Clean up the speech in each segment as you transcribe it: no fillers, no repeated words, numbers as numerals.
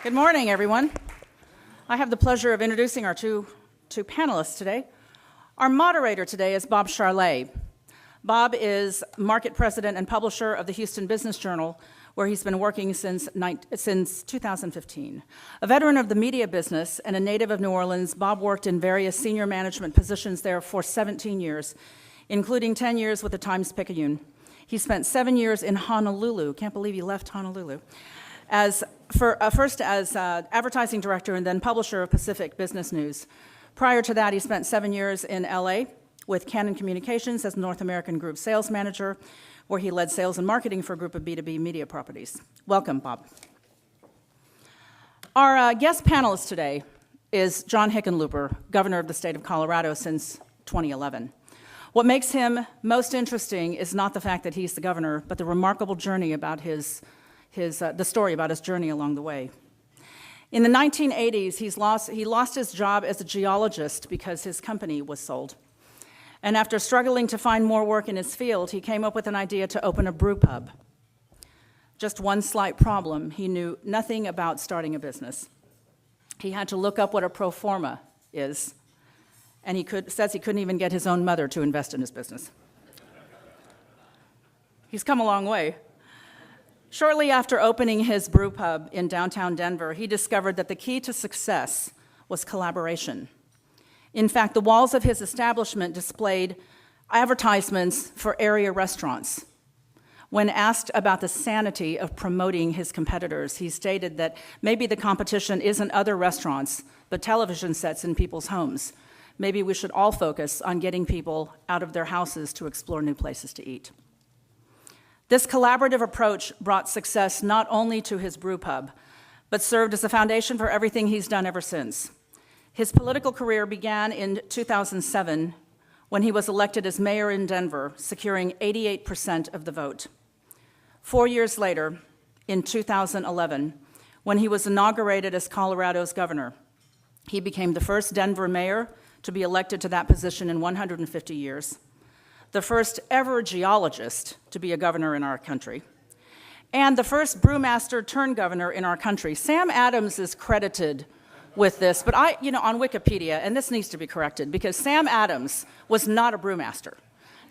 Good morning, everyone. I have the pleasure of introducing our two panelists today. Our moderator today is Bob Charlet. Bob is market president and publisher of the Houston Business Journal, where he's been working since 2015. A veteran of the media business and a native of New Orleans, Bob worked in various senior management positions there for 17 years, including 10 years with the Times-Picayune. He spent 7 years in Honolulu. Can't believe he left Honolulu. First as advertising director and then publisher of Pacific Business News. Prior to that, he spent 7 years in LA with Canon Communications as North American Group Sales Manager, where he led sales and marketing for a group of B2B media properties. Welcome, Bob. Our guest panelist today is John Hickenlooper, governor of the state of Colorado since 2011. What makes him most interesting is not the fact that he's the governor, but the remarkable journey about the story about his journey along the way. In the 1980s, he lost his job as a geologist because his company was sold. And after struggling to find more work in his field, he came up with an idea to open a brew pub. Just one slight problem: he knew nothing about starting a business. He had to look up what a pro forma is, and says he couldn't even get his own mother to invest in his business. He's come a long way. Shortly after opening his brew pub in downtown Denver, he discovered that the key to success was collaboration. In fact, the walls of his establishment displayed advertisements for area restaurants. When asked about the sanity of promoting his competitors, he stated that maybe the competition isn't other restaurants, but television sets in people's homes. Maybe we should all focus on getting people out of their houses to explore new places to eat. This collaborative approach brought success not only to his brew pub, but served as a foundation for everything he's done ever since. His political career began in 2007 when he was elected as mayor in Denver, securing 88% of the vote. 4 years later, in 2011, when he was inaugurated as Colorado's governor, he became the first Denver mayor to be elected to that position in 150 years. The first ever geologist to be a governor in our country, and the first brewmaster turned governor in our country. Sam Adams is credited with this, but on Wikipedia, and this needs to be corrected, because Sam Adams was not a brewmaster.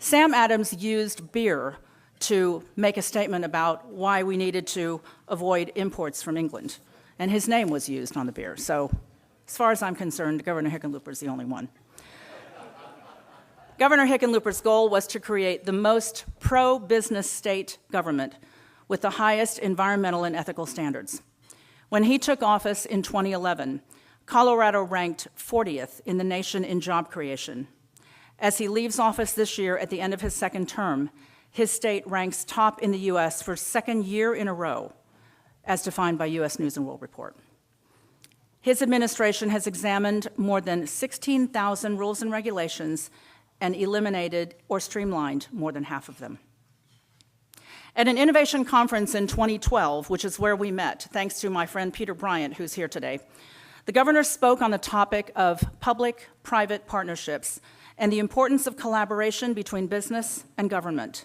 Sam Adams used beer to make a statement about why we needed to avoid imports from England, and his name was used on the beer. So, as far as I'm concerned, Governor Hickenlooper is the only one. Governor Hickenlooper's goal was to create the most pro-business state government with the highest environmental and ethical standards. When he took office in 2011, Colorado ranked 40th in the nation in job creation. As he leaves office this year at the end of his second term, his state ranks top in the U.S. for second year in a row, as defined by U.S. News & World Report. His administration has examined more than 16,000 rules and regulations and eliminated or streamlined more than half of them. At an innovation conference in 2012, which is where we met, thanks to my friend Peter Bryant, who's here today, the governor spoke on the topic of public-private partnerships and the importance of collaboration between business and government.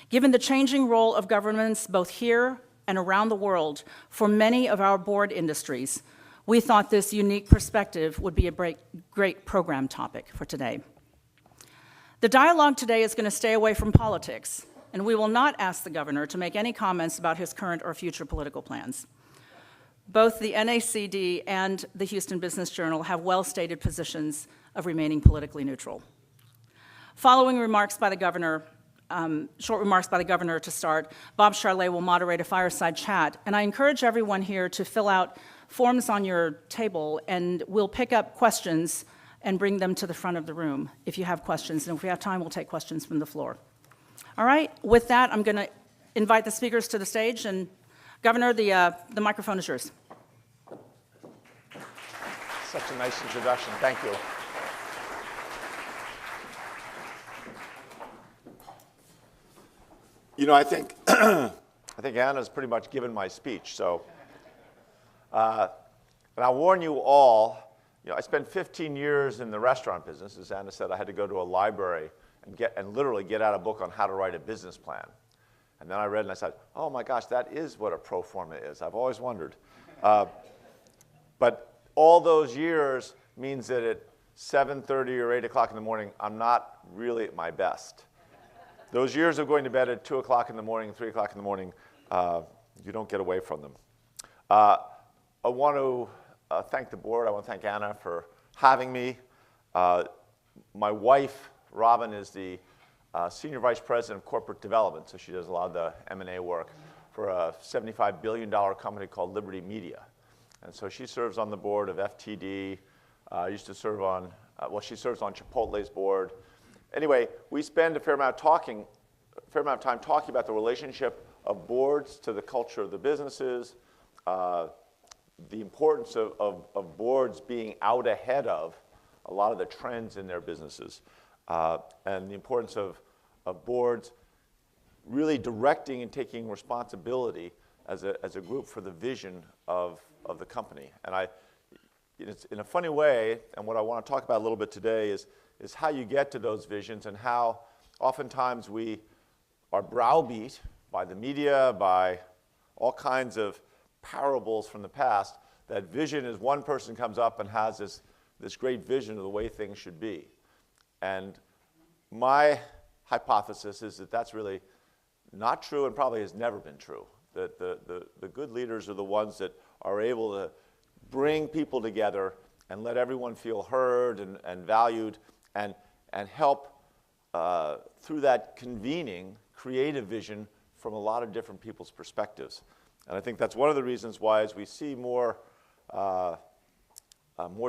Given the changing role of governments both here and around the world for many of our board industries, we thought this unique perspective would be a great program topic for today. The dialogue today is going to stay away from politics, and we will not ask the governor to make any comments about his current or future political plans. Both the NACD and the Houston Business Journal have well-stated positions of remaining politically neutral. Following remarks by the governor, short remarks by the governor to start, Bob Charlet will moderate a fireside chat, and I encourage everyone here to fill out forms on your table, and we'll pick up questions and bring them to the front of the room if you have questions. And if we have time, we'll take questions from the floor. All right, with that, I'm going to invite the speakers to the stage. And Governor, the microphone is yours. Such a nice introduction. Thank you. You know, I think Anna's pretty much given my speech. So, and I'll warn you all. I spent 15 years in the restaurant business. As Anna said, I had to go to a library and literally get out a book on how to write a business plan. And then I read and I said, oh my gosh, that is what a pro forma is. I've always wondered. But all those years means that at 7:30 or 8 o'clock in the morning, I'm not really at my best. Those years of going to bed at 2 o'clock in the morning, 3 o'clock in the morning, you don't get away from them. I want to thank the board. I want to thank Anna for having me. My wife, Robin, is the Senior Vice President of Corporate Development, so she does a lot of the M&A work for a $75 billion company called Liberty Media. And so she serves on the board of FTD. Used to serve on, she serves on Chipotle's board. Anyway, we spend a fair amount of time talking about the relationship of boards to the culture of the businesses, the importance of boards being out ahead of a lot of the trends in their businesses, and the importance of boards really directing and taking responsibility as a group for the vision of the company. And it's in a funny way, and what I want to talk about a little bit today is how you get to those visions and how oftentimes we are browbeat by the media, by all kinds of parables from the past, that vision is one person comes up and has this great vision of the way things should be. And my hypothesis is that that's really not true and probably has never been true. That the good leaders are the ones that are able to bring people together and let everyone feel heard and valued and help, through that convening, create a vision from a lot of different people's perspectives. And I think that's one of the reasons why, as we see more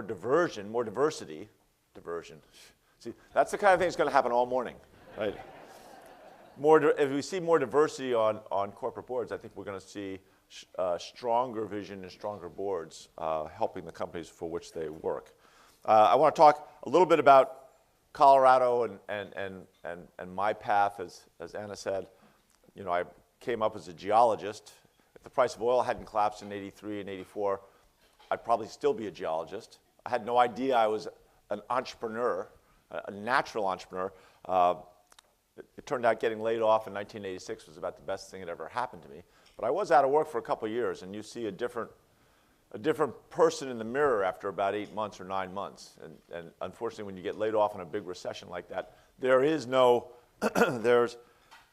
diversity. See, that's the kind of thing that's going to happen all morning, right? If we see more diversity on corporate boards, I think we're going to see stronger vision and stronger boards helping the companies for which they work. I want to talk a little bit about Colorado and my path, as Anna said. You know, I came up as a geologist. If the price of oil hadn't collapsed in '83 and '84, I'd probably still be a geologist. I had no idea I was an entrepreneur, a natural entrepreneur. It turned out getting laid off in 1986 was about the best thing that ever happened to me. But I was out of work for a couple of years, and you see a different person in the mirror after about 8 months or 9 months. And unfortunately, when you get laid off in a big recession like that, there is no, there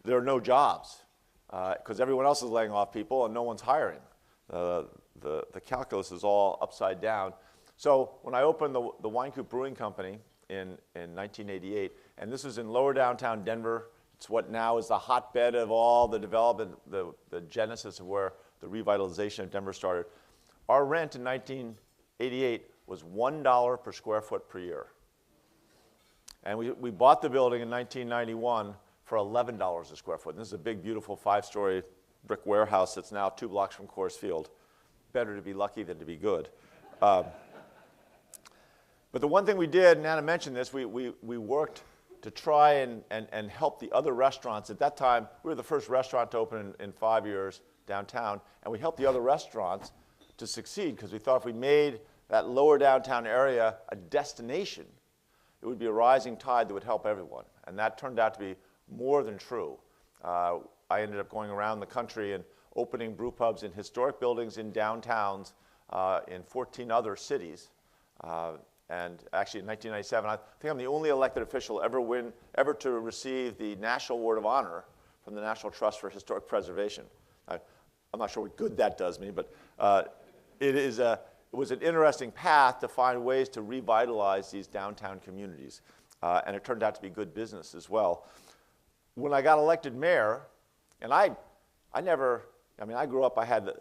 are no jobs because everyone else is laying off people and no one's hiring. The calculus is all upside down. So when I opened the Wine Coop Brewing Company in 1988, and this was in lower downtown Denver. It's what now is the hotbed of all the development, the genesis of where the revitalization of Denver started. Our rent in 1988 was $1 per square foot per year. And we bought the building in 1991 for $11 a square foot. And this is a big, beautiful 5-story brick warehouse that's now 2 blocks from Coors Field. Better to be lucky than to be good. But the one thing we did, and Anna mentioned this, we worked to try and help the other restaurants. At that time, we were the first restaurant to open in 5 years downtown, and we helped the other restaurants to succeed because we thought if we made that lower downtown area a destination, it would be a rising tide that would help everyone. And that turned out to be more than true. I ended up going around the country and opening brew pubs in historic buildings in downtowns in 14 other cities. And actually in 1997, I think I'm the only elected official ever to receive the National Award of Honor from the National Trust for Historic Preservation. I'm not sure what good that does me, but it was an interesting path to find ways to revitalize these downtown communities. And it turned out to be good business as well. When I got elected mayor, and I grew up, I had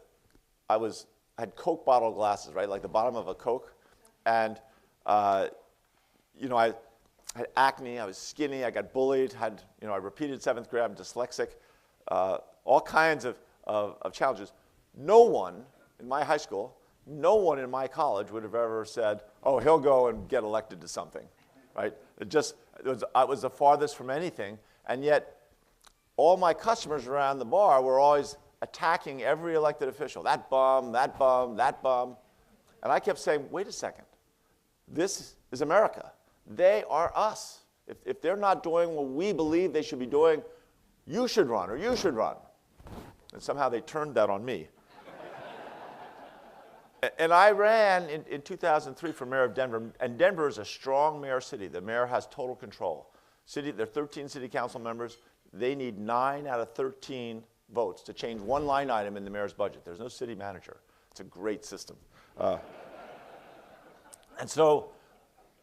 Coke bottle glasses, right, like the bottom of a Coke. And you know, I had acne, I was skinny, I got bullied, I repeated 7th grade, I'm dyslexic, all kinds of challenges. No one in my high school, no one in my college would have ever said, oh, he'll go and get elected to something, right? I was the farthest from anything, and yet all my customers around the bar were always attacking every elected official, that bum, that bum, that bum. And I kept saying, wait a second. This is America. They are us. If they're not doing what we believe they should be doing, you should run or you should run. and somehow they turned that on me. And I ran in 2003 for mayor of Denver, and Denver is a strong mayor city. The mayor has total control. There are 13 city council members. They need 9 out of 13 votes to change one line item in the mayor's budget. There's no city manager. It's a great system. And so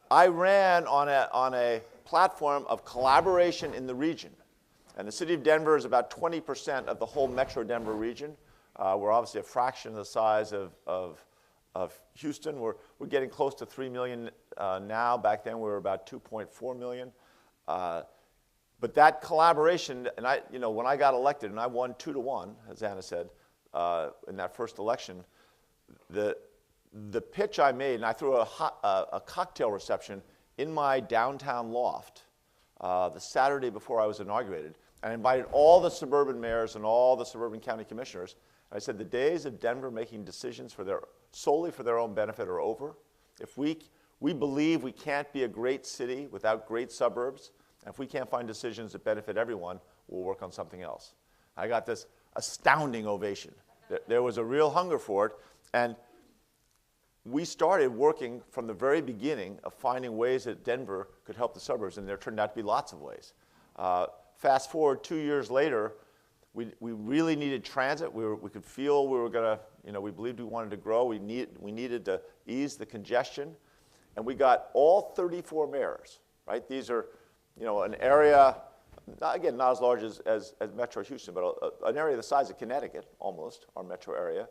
I ran on a platform of collaboration in the region. And the city of Denver is about 20% of the whole metro Denver region. We're obviously a fraction of the size of Houston. We're getting close to 3 million now. Back then we were about 2.4 million. But that collaboration, and when I got elected, and I won 2-1, as Anna said, in that first election, the pitch I made, and I threw a cocktail reception in my downtown loft the Saturday before I was inaugurated. And I invited all the suburban mayors and all the suburban county commissioners. I said, the days of Denver making decisions solely for their own benefit are over. If we believe we can't be a great city without great suburbs, and if we can't find decisions that benefit everyone, we'll work on something else. I got this astounding ovation. There was a real hunger for it, and we started working from the very beginning of finding ways that Denver could help the suburbs, and there turned out to be lots of ways. Fast forward 2 years later, we really needed transit. We could feel we were going to, we believed we wanted to grow. We needed to ease the congestion. And we got all 34 mayors, right? These are, an area, again, not as large as Metro Houston, but an area the size of Connecticut, almost, our metro area.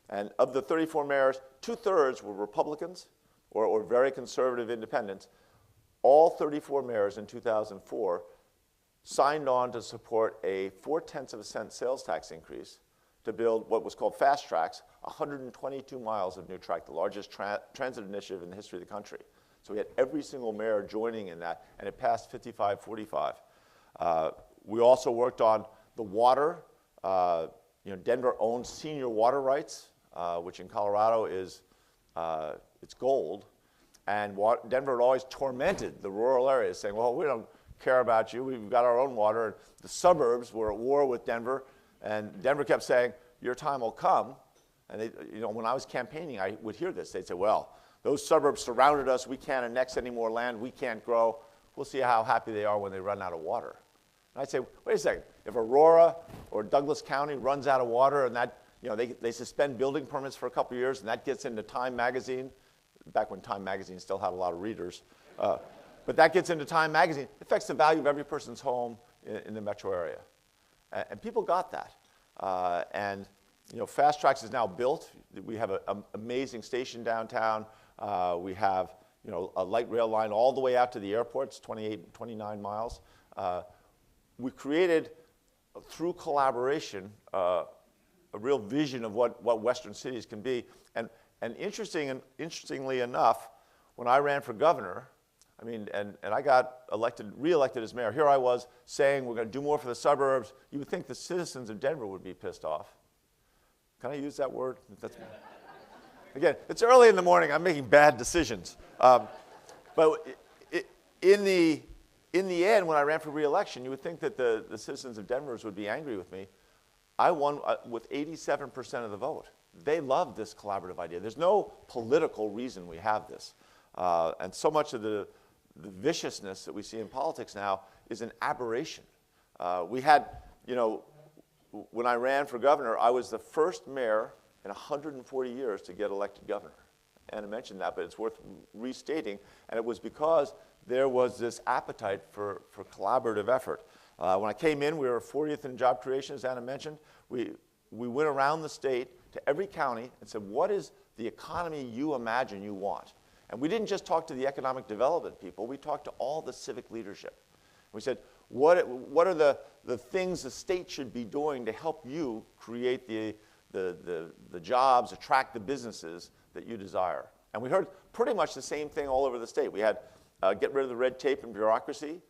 And of the 34 mayors, 2/3 were Republicans or very conservative independents. All 34 mayors in 2004 signed on to support a 0.4 cent sales tax increase to build what was called Fast Tracks, 122 miles of new track, the largest transit initiative in the history of the country. So we had every single mayor joining in that, and it passed 55-45. We also worked on the water. Denver owns senior water rights, which in Colorado is it's gold. And Denver had always tormented the rural areas, saying, well, we don't care about you. We've got our own water. And the suburbs were at war with Denver, and Denver kept saying, your time will come. And when I was campaigning, I would hear this. They'd say, well, those suburbs surrounded us. We can't annex any more land. We can't grow. We'll see how happy they are when they run out of water. And I'd say, wait a second. If Aurora or Douglas County runs out of water and that, they suspend building permits for a couple of years, and that gets into Time magazine, back when Time magazine still had a lot of readers, but that gets into Time magazine, it affects the value of every person's home in the metro area. And people got that. Fast Tracks is now built. We have an amazing station downtown. We have a light rail line all the way out to the airport. It's 29 miles. We created, through collaboration, a real vision of what Western cities can be. And interestingly enough, when I ran for governor, and I got re-elected as mayor, here I was saying we're going to do more for the suburbs. You would think the citizens of Denver would be pissed off. Can I use that word? Again, it's early in the morning. I'm making bad decisions. But in the end, when I ran for re-election, you would think that the citizens of Denver would be angry with me. I won with 87% of the vote. They love this collaborative idea. There's no political reason we have this. And so much of the viciousness that we see in politics now is an aberration. We had, when I ran for governor, I was the first mayor in 140 years to get elected governor. Anna mentioned that, but it's worth restating. And it was because there was this appetite for collaborative effort. When I came in, we were 40th in job creation, as Anna mentioned. We went around the state to every county and said, what is the economy you imagine you want? And we didn't just talk to the economic development people. We talked to all the civic leadership. We said, what are the things the state should be doing to help you create the jobs, attract the businesses that you desire? And we heard pretty much the same thing all over the state. We had get rid of the red tape and bureaucracy,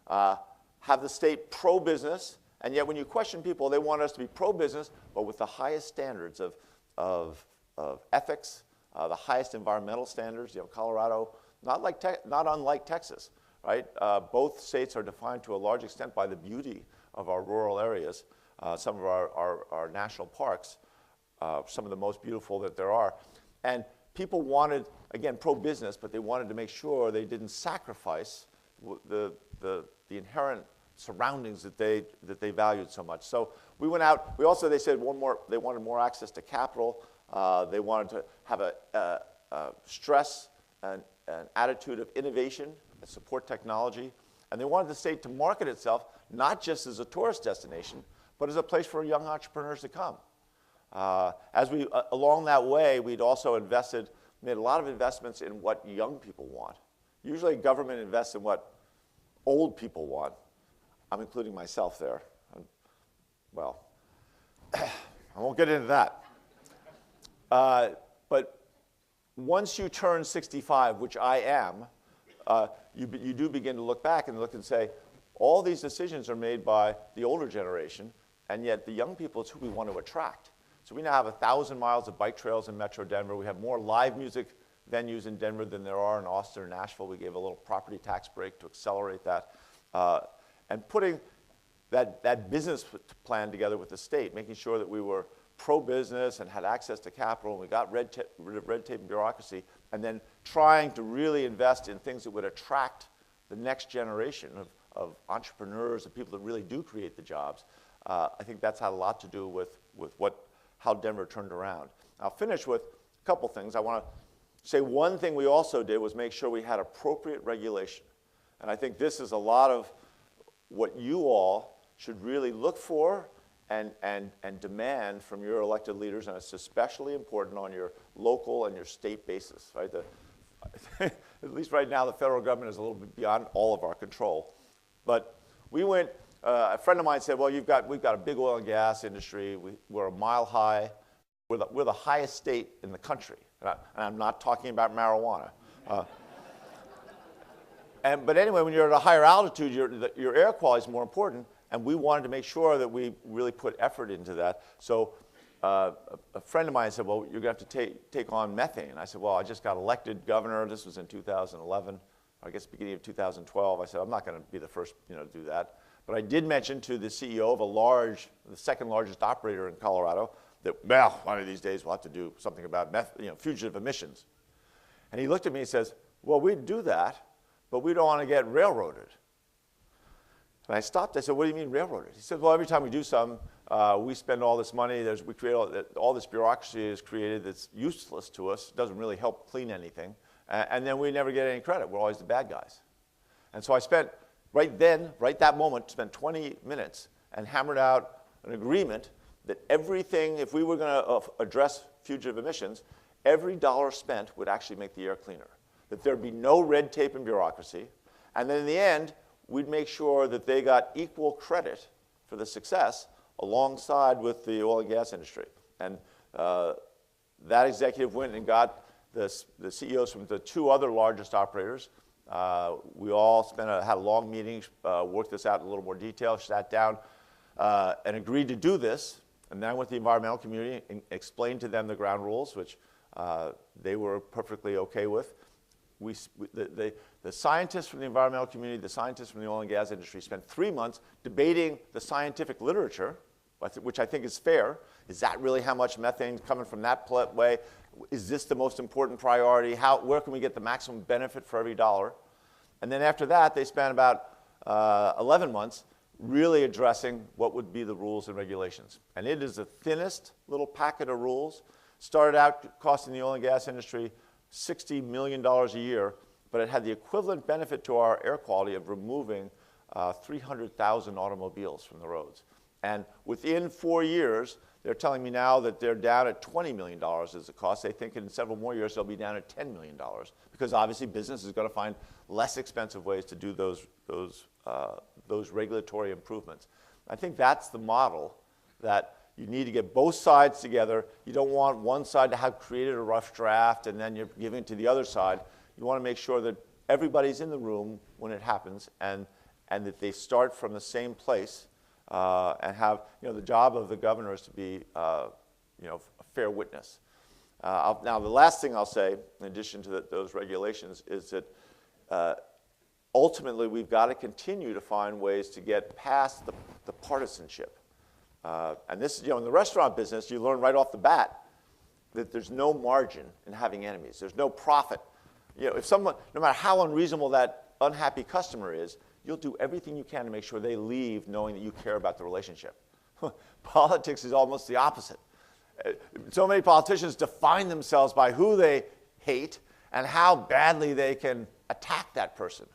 have the state pro-business, and yet when you question people, they want us to be pro-business, but with the highest standards of ethics, the highest environmental standards. Colorado, not unlike Texas, right? Both states are defined to a large extent by the beauty of our rural areas. some of our national parks, some of the most beautiful that there are. And people wanted, again, pro-business, but they wanted to make sure they didn't sacrifice the inherent surroundings that they valued so much. So we went out. They said they wanted more access to capital. They wanted to have a stress and an attitude of innovation and support technology. And they wanted the state to market itself not just as a tourist destination, but as a place for young entrepreneurs to come. Along that way, we'd also made a lot of investments in what young people want. Usually government invests in what old people want. I'm including myself there. Well, I won't get into that. But once you turn 65, which I am, you do begin to look back and say, all these decisions are made by the older generation, and yet the young people is who we want to attract. So we now have 1,000 miles of bike trails in Metro Denver. We have more live music venues in Denver than there are in Austin or Nashville. We gave a little property tax break to accelerate that. And putting that business plan together with the state, making sure that we were pro-business and had access to capital, and we got rid of red tape and bureaucracy, and then trying to really invest in things that would attract the next generation of entrepreneurs and people that really do create the jobs. I think that's had a lot to do with how Denver turned around. I'll finish with a couple things. I want to say one thing we also did was make sure we had appropriate regulation. And I think this is a lot of what you all should really look for and demand from your elected leaders, and it's especially important on your local and your state basis, right? At least right now, the federal government is a little bit beyond all of our control. But we went, a friend of mine said, well, we've got a big oil and gas industry. We're a mile high. We're the highest state in the country. And I'm not talking about marijuana. But anyway, when you're at a higher altitude, your air quality is more important, and we wanted to make sure that we really put effort into that. So a friend of mine said, well, you're going to have to take on methane. I said, well, I just got elected governor. This was in 2011, I guess beginning of 2012. I said, I'm not going to be the first to do that. But I did mention to the CEO of the second largest operator in Colorado, that, well, one of these days we'll have to do something about fugitive emissions. And he looked at me and says, well, we'd do that, but we don't want to get railroaded. And I stopped. I said, what do you mean railroaded? He said, well, every time we do something, we spend all this money. We create all this bureaucracy is created that's useless to us. It doesn't really help clean anything. And then we never get any credit. We're always the bad guys. And so I spent, right that moment, spent 20 minutes and hammered out an agreement that everything, if we were going to address fugitive emissions, every dollar spent would actually make the air cleaner. That there'd be no red tape and bureaucracy. And then in the end, we'd make sure that they got equal credit for the success alongside with the oil and gas industry. And that executive went and got the CEOs from the two other largest operators. We all had a long meeting, worked this out in a little more detail, sat down and agreed to do this. And then with the environmental community, and explained to them the ground rules, which they were perfectly okay with. The scientists from the environmental community, the scientists from the oil and gas industry spent 3 months debating the scientific literature, which I think is fair. Is that really how much methane coming from that way? Is this the most important priority? Where can we get the maximum benefit for every dollar? And then after that, they spent about 11 months really addressing what would be the rules and regulations. And it is the thinnest little packet of rules. Started out costing the oil and gas industry $60 million a year, but it had the equivalent benefit to our air quality of removing 300,000 automobiles from the roads. And within 4 years, they're telling me now that they're down at $20 million as a cost. They think in several more years they'll be down at $10 million, because obviously business is going to find less expensive ways to do those regulatory improvements. I think that's the model that you need to get both sides together. You don't want one side to have created a rough draft and then you're giving it to the other side. You want to make sure that everybody's in the room when it happens and that they start from the same place and have, the job of the governor is to be, a fair witness. Now, the last thing I'll say, in addition to those regulations, is that ultimately we've got to continue to find ways to get past the partisanship. And this, in the restaurant business, you learn right off the bat that there's no margin in having enemies. There's no profit. If someone, no matter how unreasonable that unhappy customer is, you'll do everything you can to make sure they leave knowing that you care about the relationship. Politics is almost the opposite. So many politicians define themselves by who they hate and how badly they can attack that person.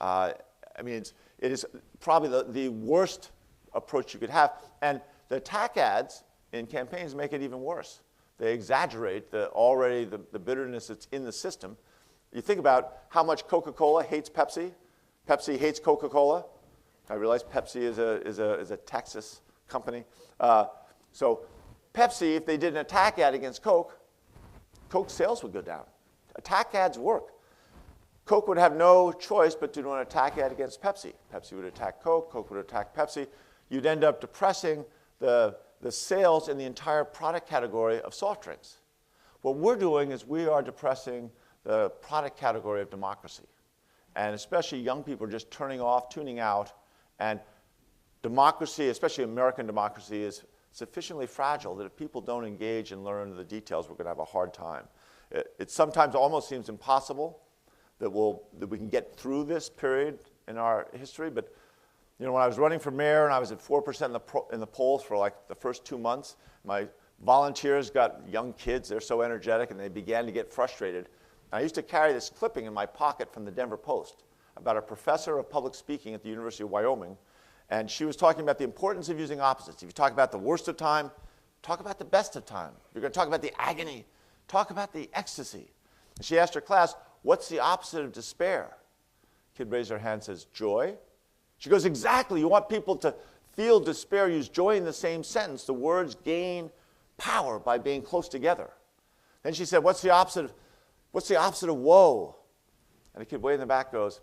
It is probably the worst approach you could have. And the attack ads in campaigns make it even worse. They exaggerate the bitterness that's in the system. You think about how much Coca-Cola hates Pepsi. Pepsi hates Coca-Cola. I realize Pepsi is a Texas company. So Pepsi, if they did an attack ad against Coke, Coke sales would go down. Attack ads work. Coke would have no choice but to do an attack ad against Pepsi. Pepsi would attack Coke, Coke would attack Pepsi. You'd end up depressing the sales in the entire product category of soft drinks. What we're doing is we are depressing the product category of democracy. And especially young people are just turning off, tuning out. And democracy, especially American democracy, is sufficiently fragile that if people don't engage and learn the details, we're going to have a hard time. It sometimes almost seems impossible that we can get through this period in our history. But when I was running for mayor and I was at 4% in the polls for like the first 2 months, my volunteers got young kids. They're so energetic, and they began to get frustrated. I used to carry this clipping in my pocket from the Denver Post about a professor of public speaking at the University of Wyoming. And she was talking about the importance of using opposites. If you talk about the worst of time, talk about the best of time. If you're going to talk about the agony, talk about the ecstasy. And she asked her class, what's the opposite of despair? Kid raised her hand and says, joy. She goes, exactly. You want people to feel despair, use joy in the same sentence. The words gain power by being close together. Then she said, what's the opposite of woe? And the kid way in the back goes,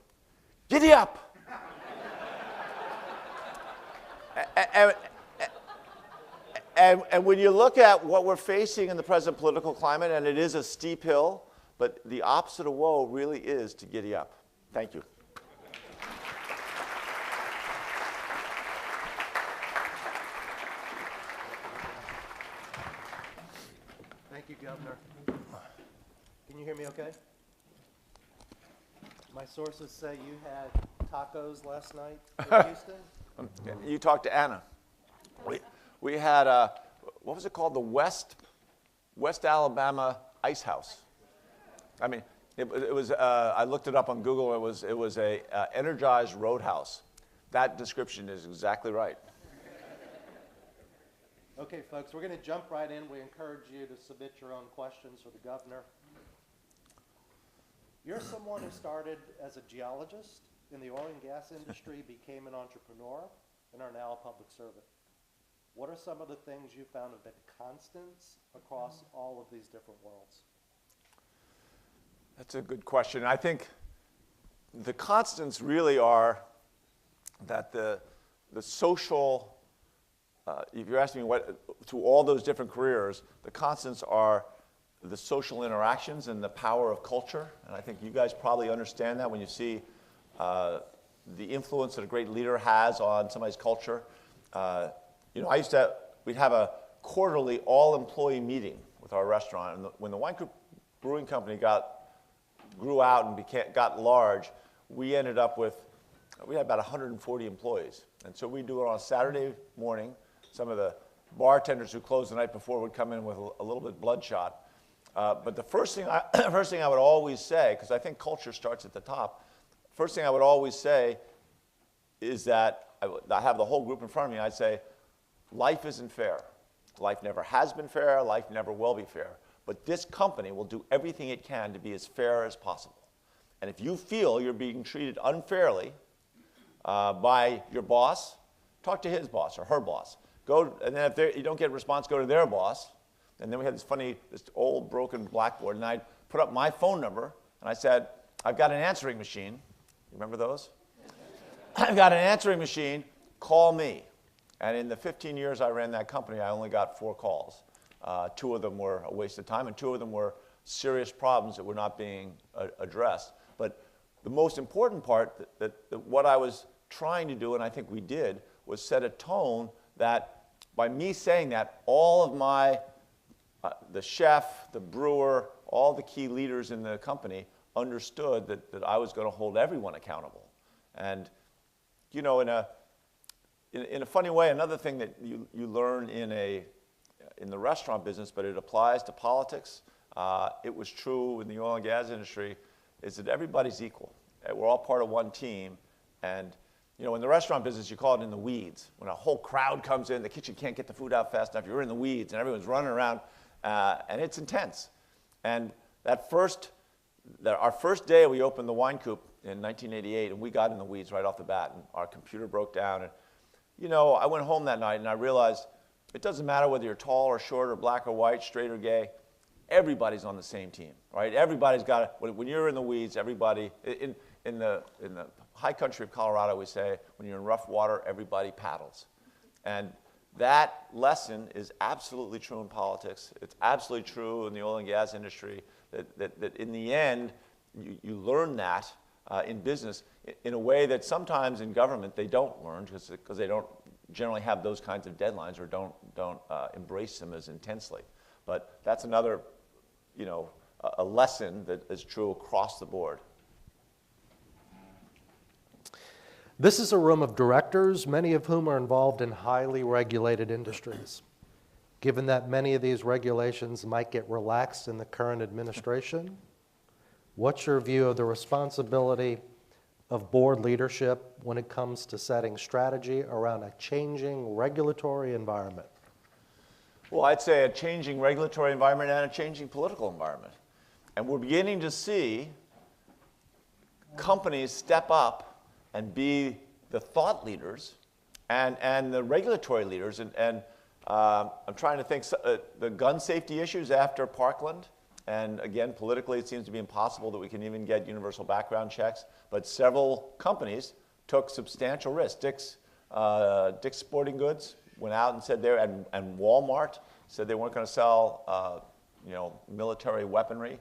giddy up. And when you look at what we're facing in the present political climate, and it is a steep hill, but the opposite of woe really is to giddy up. Thank you. Thank you, Governor. Can you hear me okay? My sources say you had tacos last night in Houston. You talked to Anna. We had, what was it called? The West Alabama Ice House. I mean, it was. I looked it up on Google. It was a energized roadhouse. That description is exactly right. Okay, folks, we're going to jump right in. We encourage you to submit your own questions for the governor. You're someone who started as a geologist in the oil and gas industry, became an entrepreneur, and are now a public servant. What are some of the things you found have been constants across all of these different worlds? That's a good question. I think the constants really are that the social, if you're asking me what, through all those different careers, the constants are the social interactions and the power of culture. And I think you guys probably understand that when you see the influence that a great leader has on somebody's culture. We'd have a quarterly all-employee meeting with our restaurant. And when the Wine Group Brewing Company grew out and got large, we ended up with, we had about 140 employees. And so we do it on a Saturday morning. Some of the bartenders who closed the night before would come in with a little bit bloodshot. But the first thing I would always say, because I think culture starts at the top, first thing I would always say is that I have the whole group in front of me. I'd say, life isn't fair. Life never has been fair. Life never will be fair. But this company will do everything it can to be as fair as possible. And if you feel you're being treated unfairly by your boss, talk to his boss or her boss. And then if you don't get a response, go to their boss. And then we had this old broken blackboard, and I'd put up my phone number, and I said, I've got an answering machine. You remember those? I've got an answering machine. Call me. And in the 15 years I ran that company, I only got 4 calls. 2 of them were a waste of time, and 2 of them were serious problems that were not being addressed. But the most important part that what I was trying to do, and I think we did, was set a tone that by me saying that, all of my, the chef, the brewer, all the key leaders in the company understood that I was going to hold everyone accountable. And, you know, in a funny way, another thing that you learn in the restaurant business, but it applies to politics, it was true in the oil and gas industry, is that everybody's equal. We're all part of one team. And, you know, in the restaurant business, you call it in the weeds. When a whole crowd comes in, the kitchen can't get the food out fast enough, you're in the weeds, and everyone's running around, and it's intense. And our first day we opened the wine coop in 1988, and we got in the weeds right off the bat, and our computer broke down. And, you know, I went home that night, and I realized it doesn't matter whether you're tall or short or black or white, straight or gay, everybody's on the same team, right? Everybody's got it. When you're in the weeds, everybody, in the high country of Colorado, we say, when you're in rough water, everybody paddles. And that lesson is absolutely true in politics. It's absolutely true in the oil and gas industry, that in the end, you learn that in business in a way that sometimes in government they don't learn because they don't generally have those kinds of deadlines or don't embrace them as intensely. But that's another, you know, a lesson that is true across the board. This is a room of directors, many of whom are involved in highly regulated industries. Given that many of these regulations might get relaxed in the current administration, what's your view of the responsibility of board leadership when it comes to setting strategy around a changing regulatory environment? Well, I'd say a changing regulatory environment and a changing political environment. And we're beginning to see companies step up and be the thought leaders and the regulatory leaders. And I'm trying to think, the gun safety issues after Parkland, and again, politically it seems to be impossible that we can even get universal background checks, but several companies took substantial risks. Dick's Sporting Goods went out and said and Walmart said they weren't going to sell you know, military weaponry.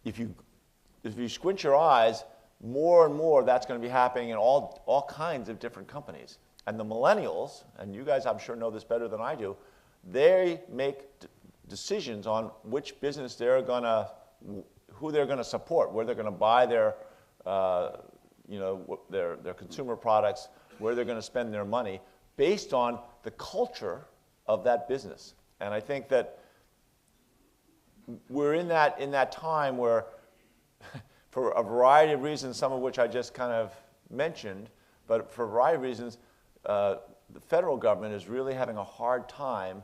If you squint your eyes, more and more that's going to be happening in all kinds of different companies. And the millennials, and you guys I'm sure know this better than I do, they make decisions on which business who they're going to support, where they're going to buy their, you know, their consumer products, where they're going to spend their money, based on the culture of that business. And I think that we're in that time where, for a variety of reasons, some of which I just kind of mentioned, but for a variety of reasons, the federal government is really having a hard time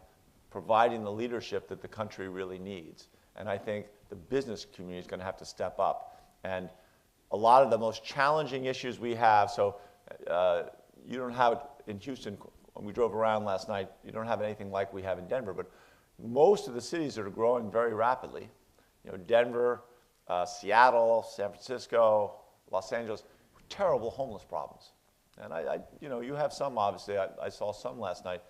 providing the leadership that the country really needs. And I think the business community is going to have to step up. And a lot of the most challenging issues we have, so you don't have it in Houston, when we drove around last night, you don't have anything like we have in Denver, but most of the cities that are growing very rapidly, you know, Denver, Seattle, San Francisco, Los Angeles, terrible homeless problems. And you know, you have some, obviously. I saw some last night.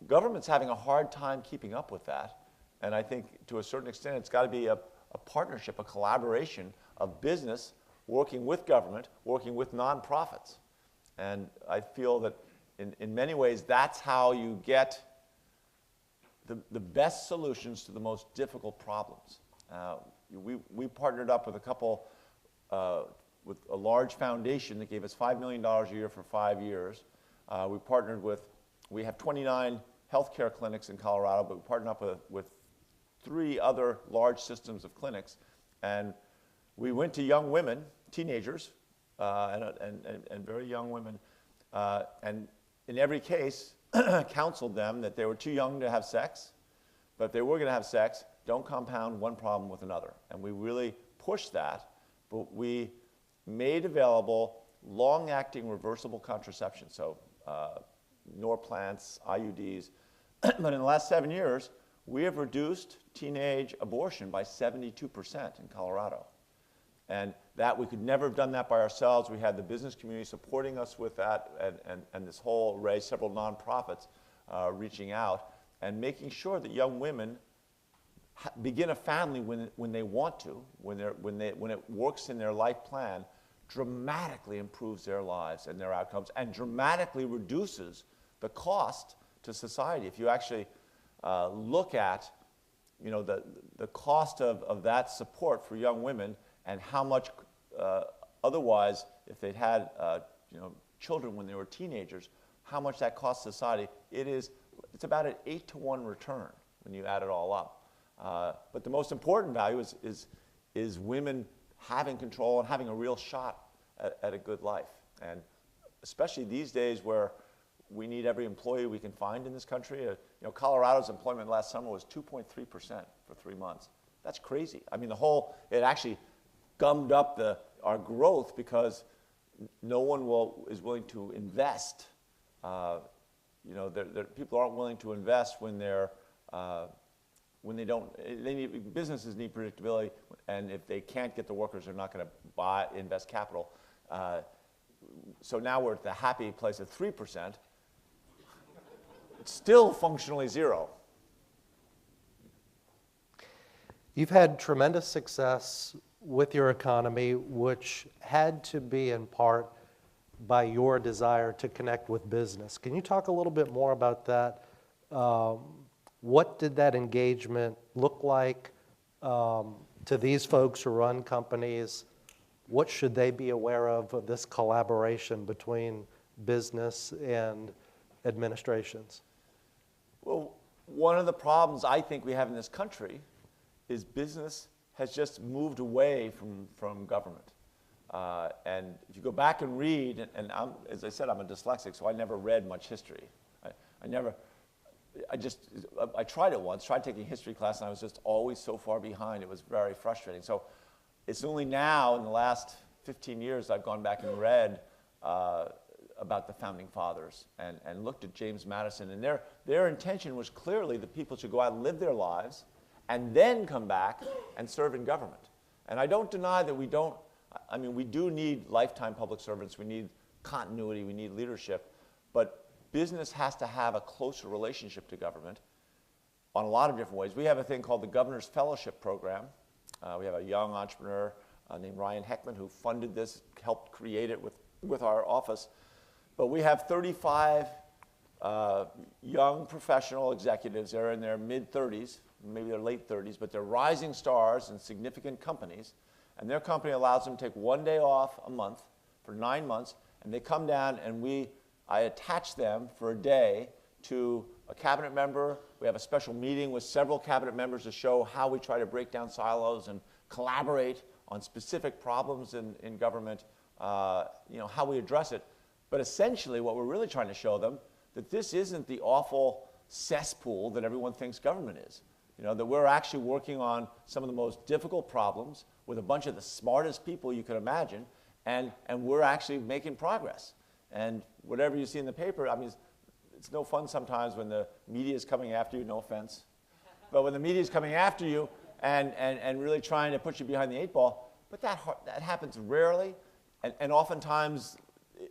Government's having a hard time keeping up with that. And I think to a certain extent, it's got to be a partnership, a collaboration of business working with government, working with nonprofits. And I feel that in many ways, that's how you get the best solutions to the most difficult problems. We partnered up with a couple, with a large foundation that gave us $5 million a year for 5 years. We partnered with, we have 29 healthcare clinics in Colorado, but we partnered up with 3 other large systems of clinics. And we went to young women, teenagers, and very young women, and in every case, counseled them that they were too young to have sex, but if they were going to have sex, don't compound one problem with another. And we really pushed that, but we made available long-acting reversible contraception, so Norplants, IUDs. But in the last 7 years, we have reduced teenage abortion by 72% in Colorado. And that we could never have done that by ourselves. We had the business community supporting us with that, and this whole array, several nonprofits reaching out and making sure that young women begin a family when they want to, when it works in their life plan, dramatically improves their lives and their outcomes, and dramatically reduces the cost to society. If you actually look at the cost of that support for young women and how much otherwise, if they'd had children when they were teenagers, how much that costs society, it's about an 8-to-1 return when you add it all up. But the most important value is women having control and having a real shot at a good life. And especially these days where we need every employee we can find in this country. Colorado's employment last summer was 2.3% for 3 months. That's crazy. I mean, it actually gummed up our growth because no one is willing to invest. People aren't willing to invest when they don't. Businesses need predictability, and if they can't get the workers, they're not going to invest capital. So now we're at the happy place of 3%. It's still functionally zero. You've had tremendous success with your economy, which had to be in part by your desire to connect with business. Can you talk a little bit more about that? What did that engagement look like to these folks who run companies? What should they be aware of this collaboration between business and administrations? Well, one of the problems I think we have in this country is business has just moved away from government. And if you go back and read, and as I said, I'm a dyslexic, so I never read much history. I tried it once, tried taking a history class, and I was just always so far behind. It was very frustrating. So it's only now, in the last 15 years, I've gone back and read about the Founding Fathers and looked at James Madison. And their intention was clearly that people should go out and live their lives and then come back and serve in government. And I don't deny that we do need lifetime public servants. We need continuity. We need leadership. But business has to have a closer relationship to government on a lot of different ways. We have a thing called the Governor's Fellowship Program. We have a young entrepreneur named Ryan Heckman who funded this, helped create it with our office. But we have 35 young professional executives. They're in their mid-30s, maybe their late 30s, but they're rising stars in significant companies. And their company allows them to take 1 day off a month for 9 months, and they come down and I attach them for a day to a cabinet member. We have a special meeting with several cabinet members to show how we try to break down silos and collaborate on specific problems in government, how we address it. But essentially what we're really trying to show them that this isn't the awful cesspool that everyone thinks government is. That we're actually working on some of the most difficult problems with a bunch of the smartest people you could imagine, and we're actually making progress. And whatever you see in the paper, it's no fun sometimes when the media is coming after you, no offense. But when the media is coming after you and really trying to put you behind the 8 ball, but that happens rarely, and oftentimes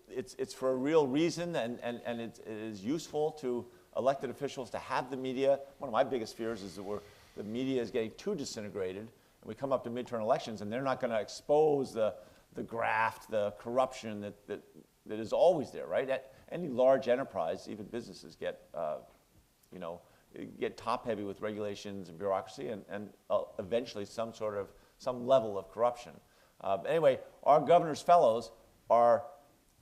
it's for a real reason, and it is useful to elected officials to have the media. One of my biggest fears is that the media is getting too disintegrated, and we come up to midterm elections, and they're not going to expose the graft, the corruption that is always there, right? At any large enterprise, even businesses get top-heavy with regulations and bureaucracy, and eventually some level of corruption. Anyway, our governor's fellows are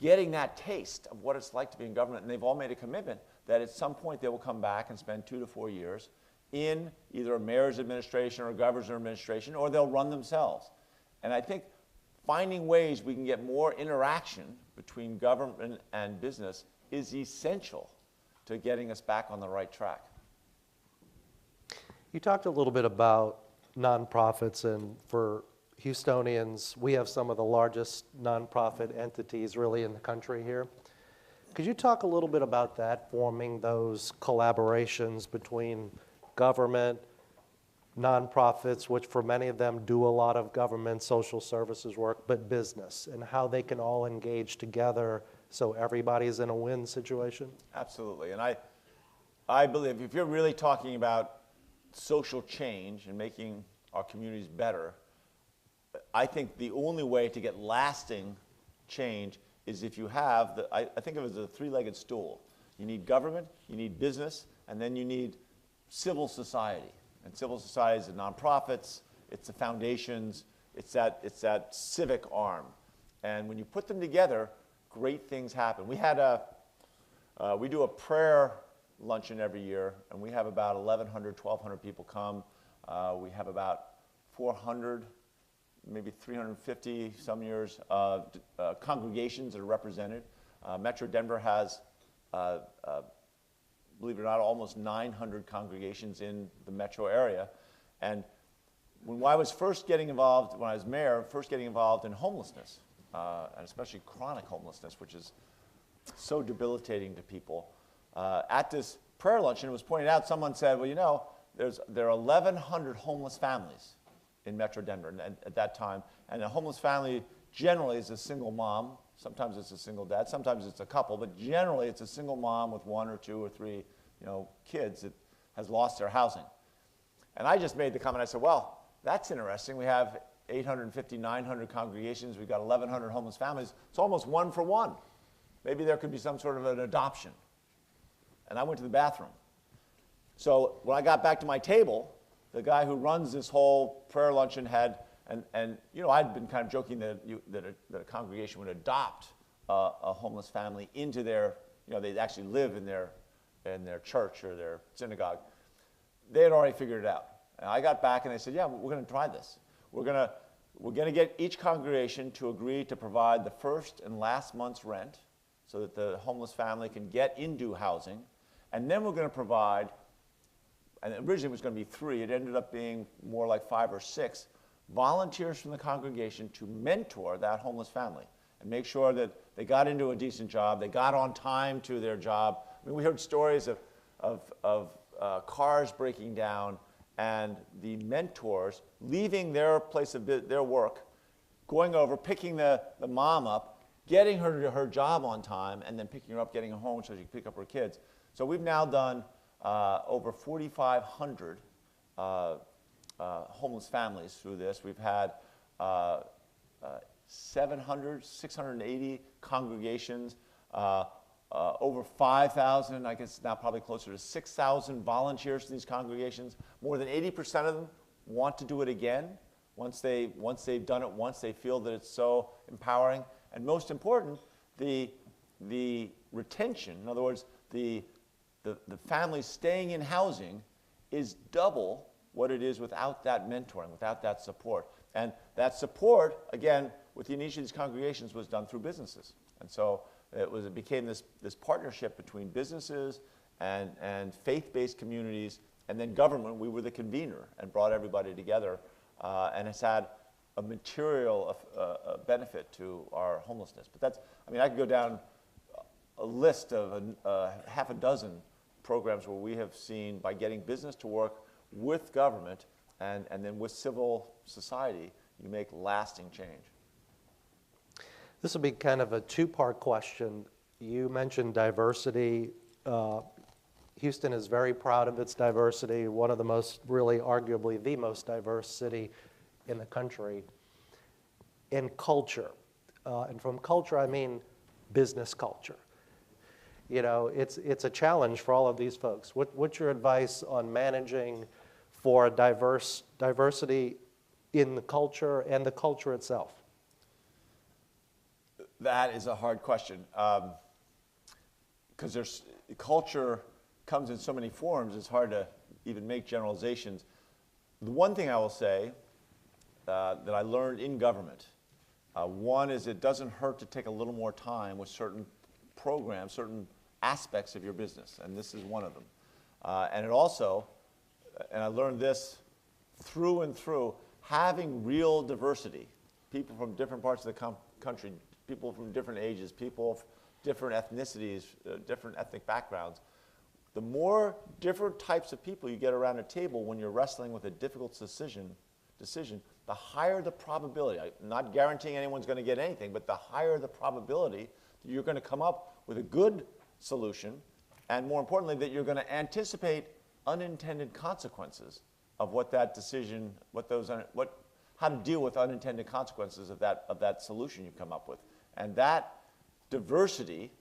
getting that taste of what it's like to be in government, and they've all made a commitment that at some point they will come back and spend 2 to 4 years in either a mayor's administration or a governor's administration, or they'll run themselves. And I think finding ways we can get more interaction between government and business is essential to getting us back on the right track. You talked a little bit about nonprofits, and for Houstonians, we have some of the largest nonprofit entities really in the country here. Could you talk a little bit about that, forming those collaborations between government, nonprofits, which for many of them do a lot of government social services work, but business, and how they can all engage together so everybody's in a win situation? Absolutely. And I believe if you're really talking about social change and making our communities better, I think the only way to get lasting change is if you have, I think of it as a 3-legged stool. You need government, you need business, and then you need civil society. And civil society is the nonprofits, it's the foundations, it's that civic arm. And when you put them together, great things happen. We do a prayer luncheon every year, and we have about 1,100, 1,200 people come. We have about 400, maybe 350 some years, congregations that are represented. Metro Denver has, believe it or not, almost 900 congregations in the metro area. And when I was first getting involved, when I was mayor, first getting involved in homelessness, and especially chronic homelessness, which is so debilitating to people. At this prayer luncheon, it was pointed out, someone said, well, you know, there are 1,100 homeless families in Metro Denver at that time. And a homeless family generally is a single mom. Sometimes it's a single dad. Sometimes it's a couple. But generally, it's a single mom with 1 or 2 or 3 kids that has lost their housing. And I just made the comment. I said, well, that's interesting. We have 850, 900 congregations. We've got 1,100 homeless families. It's almost 1 for 1. Maybe there could be some sort of an adoption. And I went to the bathroom. So when I got back to my table, the guy who runs this whole prayer luncheon had, and I'd been kind of joking that a congregation would adopt a homeless family into their, they'd actually live in their church or their synagogue. They had already figured it out. And I got back and they said, yeah, we're going to try this. We're going to get each congregation to agree to provide the first and last month's rent so that the homeless family can get into housing. And then we're going to provide, and originally it was going to be 3, it ended up being more like 5 or 6, volunteers from the congregation to mentor that homeless family and make sure that they got into a decent job, they got on time to their job. I mean, we heard stories of cars breaking down and the mentors leaving their place of their work, going over, picking the mom up, getting her to her job on time, and then picking her up, getting her home so she can pick up her kids. So we've now done over 4,500 homeless families through this. We've had 680 congregations, over 5,000, I guess now probably closer to 6,000 volunteers in these congregations. More than 80% of them want to do it again. Once they've done it once, they feel that it's so empowering. And most important, the retention, in other words, the family staying in housing is double what it is without that mentoring, without that support. And that support, again, within each of these congregations was done through businesses. And so it became this partnership between businesses and faith-based communities, and then government. We were the convener and brought everybody together, and it's had a material benefit to our homelessness. But I could go down a list of half a dozen programs where we have seen, by getting business to work with government and then with civil society, you make lasting change. This will be kind of a 2-part question. You mentioned diversity. Houston is very proud of its diversity, one of the most, really arguably the most diverse city in the country. In culture, and from culture I mean business culture. It's a challenge for all of these folks. What's your advice on managing for diversity in the culture and the culture itself? That is a hard question, because culture comes in so many forms, it's hard to even make generalizations. The one thing I will say that I learned in government, one is it doesn't hurt to take a little more time with certain programs, certain aspects of your business, and this is one of them. And it also, and I learned this through and through, having real diversity, people from different parts of the country, people from different ages, people of different ethnicities, different ethnic backgrounds. The more different types of people you get around a table when you're wrestling with a difficult decision, the higher the probability. I'm not guaranteeing anyone's going to get anything, but the higher the probability that you're going to come up with a good solution, and more importantly, that you're going to anticipate unintended consequences of what that decision, how to deal with unintended consequences of that solution you come up with. And that diversity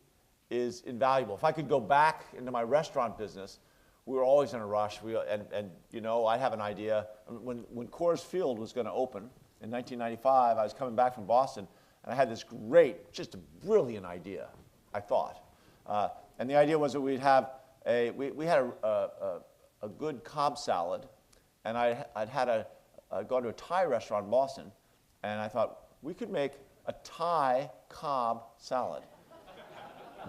is invaluable. If I could go back into my restaurant business, we were always in a rush. You know, I have an idea. When Coors Field was going to open in 1995, I was coming back from Boston, and I had this great, just a brilliant idea, I thought. And the idea was that we'd have we had a good Cobb salad, and I'd gone to a Thai restaurant in Boston, and I thought we could make a Thai Cobb salad.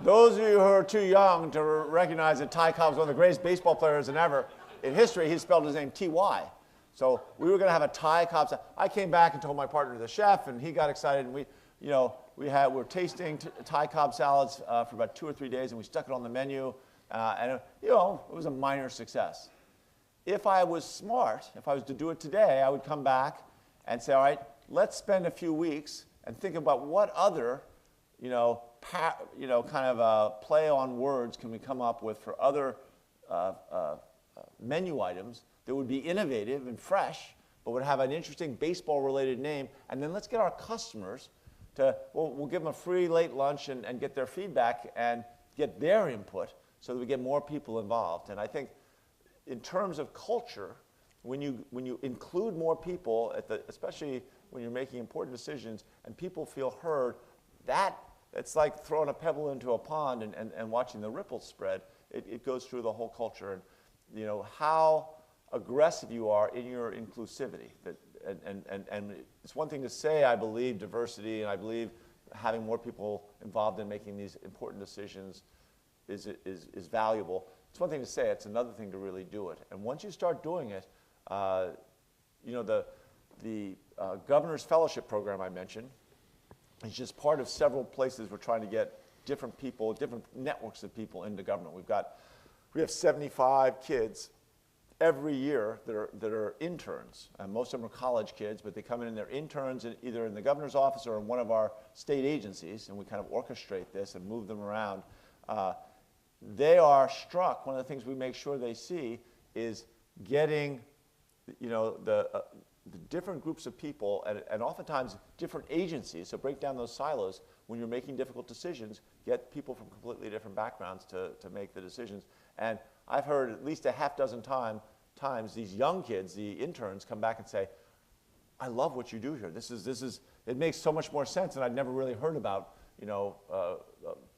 Those of you who are too young to recognize that Ty Cobb is one of the greatest baseball players in ever in history, he spelled his name T-Y. So we were going to have a Thai Cobb salad. I came back and told my partner, the chef, and he got excited. And we were tasting Thai Cobb salads for about 2 or 3 days, and we stuck it on the menu. And it was a minor success. If I was smart, if I was to do it today, I would come back and say, all right, let's spend a few weeks and think about what other, kind of a play on words can we come up with for other menu items that would be innovative and fresh, but would have an interesting baseball-related name. And then let's get our customers to, we'll give them a free late lunch and get their feedback and get their input so that we get more people involved. And I think in terms of culture, when you include more people, especially when you're making important decisions and people feel heard, it's like throwing a pebble into a pond and watching the ripples spread. It goes through the whole culture. And how aggressive you are in your inclusivity. And it's one thing to say, I believe diversity, and I believe having more people involved in making these important decisions is valuable. It's one thing to say, it's another thing to really do it. And once you start doing it, the Governor's Fellowship Program I mentioned is just part of several places we're trying to get different people, different networks of people into government. We have 75 kids every year that are interns. And most of them are college kids, but they come in and they're interns either in the governor's office or in one of our state agencies, and we kind of orchestrate this and move them around. They are struck. One of the things we make sure they see is getting, the different groups of people and oftentimes different agencies. So break down those silos when you're making difficult decisions. Get people from completely different backgrounds to make the decisions. And I've heard at least a half dozen times these young kids, the interns, come back and say, "I love what you do here. It makes so much more sense, and I'd never really heard about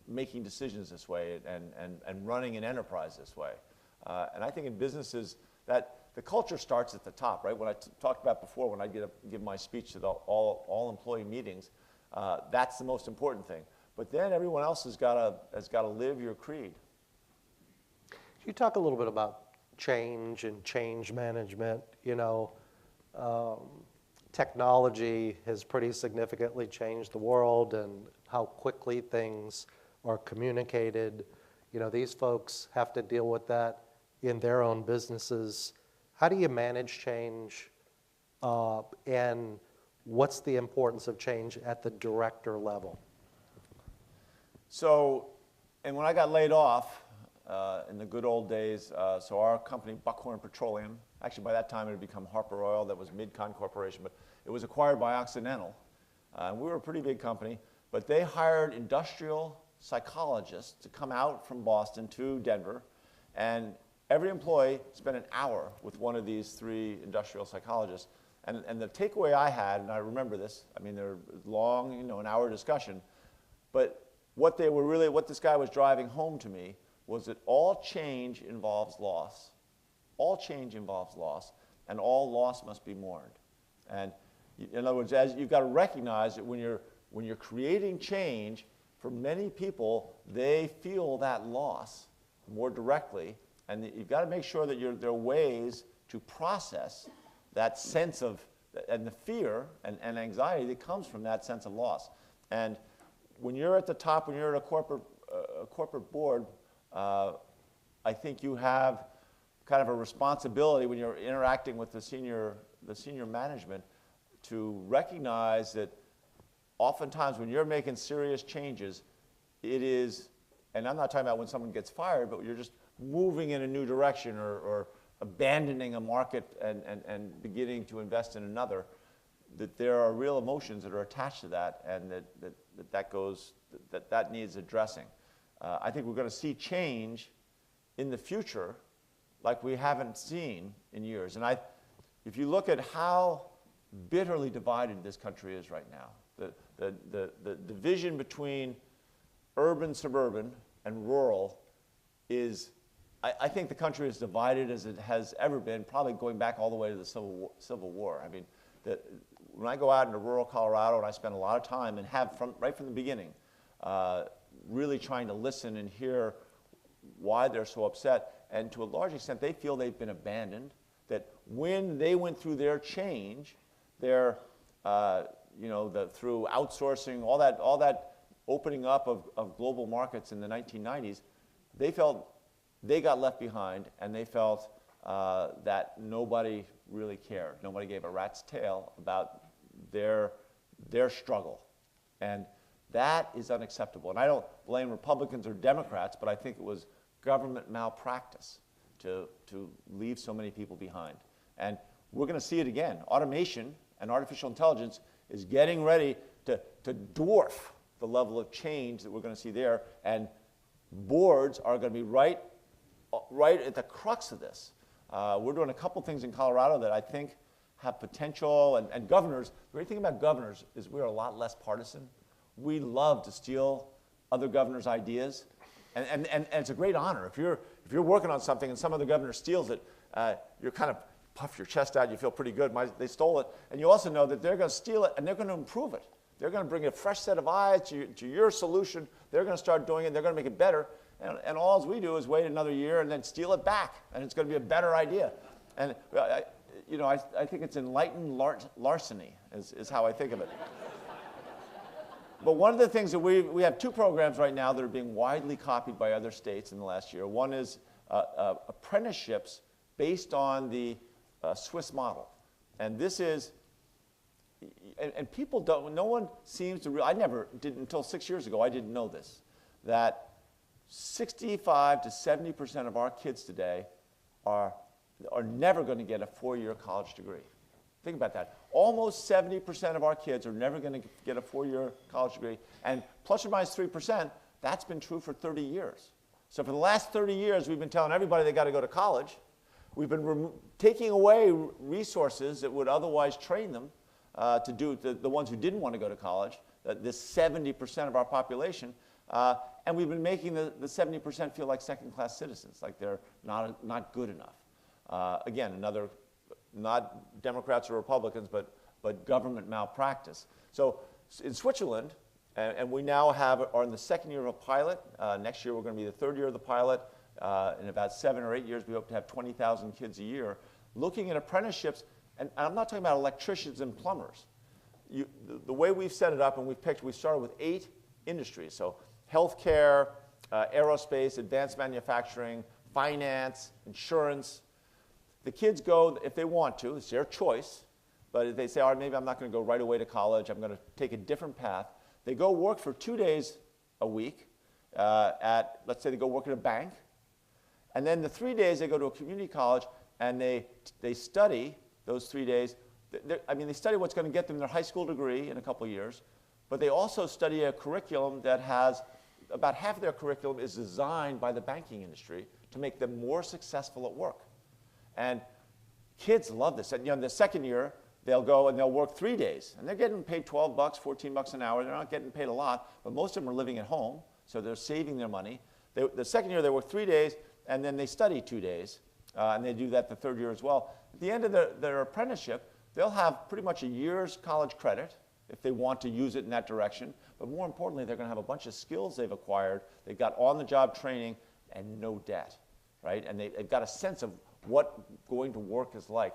making decisions this way and running an enterprise this way." And I think in businesses that the culture starts at the top, right? When I talked about before, when I give my speech to all employee meetings, that's the most important thing. But then everyone else has got to live your creed. Can you talk a little bit about change and change management? Technology has pretty significantly changed the world and how quickly things are communicated. These folks have to deal with that in their own businesses. How do you manage change, and what's the importance of change at the director level? So, and when I got laid off in the good old days, so our company, Buckhorn Petroleum, actually by that time it had become Harper Oil, that was Mid-Con Corporation, but it was acquired by Occidental. We were a pretty big company, but they hired industrial psychologists to come out from Boston to Denver, and every employee spent an hour with one of these 3 industrial psychologists. And the takeaway I had, and I remember this, they're long, an hour discussion, but what this guy was driving home to me was that all change involves loss. All change involves loss, and all loss must be mourned. And in other words, you've got to recognize that when you're creating change, for many people, they feel that loss more directly, and you've got to make sure that there are ways to process that sense of, and the fear and anxiety that comes from that sense of loss. And when you're at the top, when you're at a corporate board, I think you have kind of a responsibility when you're interacting with the senior management to recognize that oftentimes when you're making serious changes, it is, and I'm not talking about when someone gets fired, but you're just moving in a new direction or abandoning a market and beginning to invest in another, that there are real emotions that are attached to that, and that needs addressing. I think we're going to see change in the future like we haven't seen in years. And if you look at how bitterly divided this country is right now, the division between urban, suburban, and rural is, I think the country is divided as it has ever been, probably going back all the way to the Civil War. I mean, when I go out into rural Colorado, and I spend a lot of time and have right from the beginning, really trying to listen and hear why they're so upset. And to a large extent, they feel they've been abandoned, that when they went through their change, through outsourcing, all that opening up of global markets in the 1990s, they felt they got left behind, and they felt that nobody really cared. Nobody gave a rat's tail about their struggle. And that is unacceptable. And I don't blame Republicans or Democrats, but I think it was government malpractice to leave so many people behind. And we're going to see it again. Automation and artificial intelligence is getting ready to dwarf the level of change that we're going to see there. And boards are going to be right at the crux of this. We're doing a couple things in Colorado that I think have potential. And governors, the great thing about governors is we're a lot less partisan. We love to steal other governors' ideas. And it's a great honor. If you're working on something and some other governor steals it, you're kind of puff your chest out. You feel pretty good. They stole it. And you also know that they're going to steal it and they're going to improve it. They're going to bring a fresh set of eyes to your solution. They're going to start doing it. They're going to make it better. And all we do is wait another year and then steal it back. And it's going to be a better idea. And I think it's enlightened larceny is how I think of it. But one of the things that we have two programs right now that are being widely copied by other states in the last year. One is apprenticeships based on the Swiss model. And this is, and people don't, no one seems to, I never did, until 6 years ago, I didn't know this, that 65 to 70% of our kids today are never going to get a 4-year college degree. Think about that. Almost 70% of our kids are never going to get a 4-year college degree. And plus or minus 3%, that's been true for 30 years. So for the last 30 years, we've been telling everybody they got to go to college. We've been taking away resources that would otherwise train them to do, the ones who didn't want to go to college, this 70% of our population. And we've been making the 70% feel like second-class citizens, like they're not good enough. Again, another, not Democrats or Republicans, but government malpractice. So in Switzerland, and we now are in the second year of a pilot. Next year we're going to be the third year of the pilot. In about 7 or 8 years, we hope to have 20,000 kids a year looking at apprenticeships. And I'm not talking about electricians and plumbers. The way we've set it up, and we started with 8 industries. So healthcare, aerospace, advanced manufacturing, finance, insurance. The kids go, if they want to, it's their choice, but if they say, all right, maybe I'm not going to go right away to college, I'm going to take a different path. They go work for 2 days a week let's say they go work at a bank, and then the 3 days they go to a community college and they study those 3 days. They study what's going to get them their high school degree in a couple of years, but they also study a curriculum that has, about half of their curriculum is designed by the banking industry to make them more successful at work. And kids love this. And the second year, they'll go and they'll work 3 days. And they're getting paid $12, $14 an hour. They're not getting paid a lot, but most of them are living at home, so they're saving their money. The second year, they work 3 days, and then they study 2 days. And they do that the third year as well. At the end of their apprenticeship, they'll have pretty much a year's college credit if they want to use it in that direction. But more importantly, they're going to have a bunch of skills they've acquired. They've got on-the-job training and no debt, right? And they've got a sense of what going to work is like.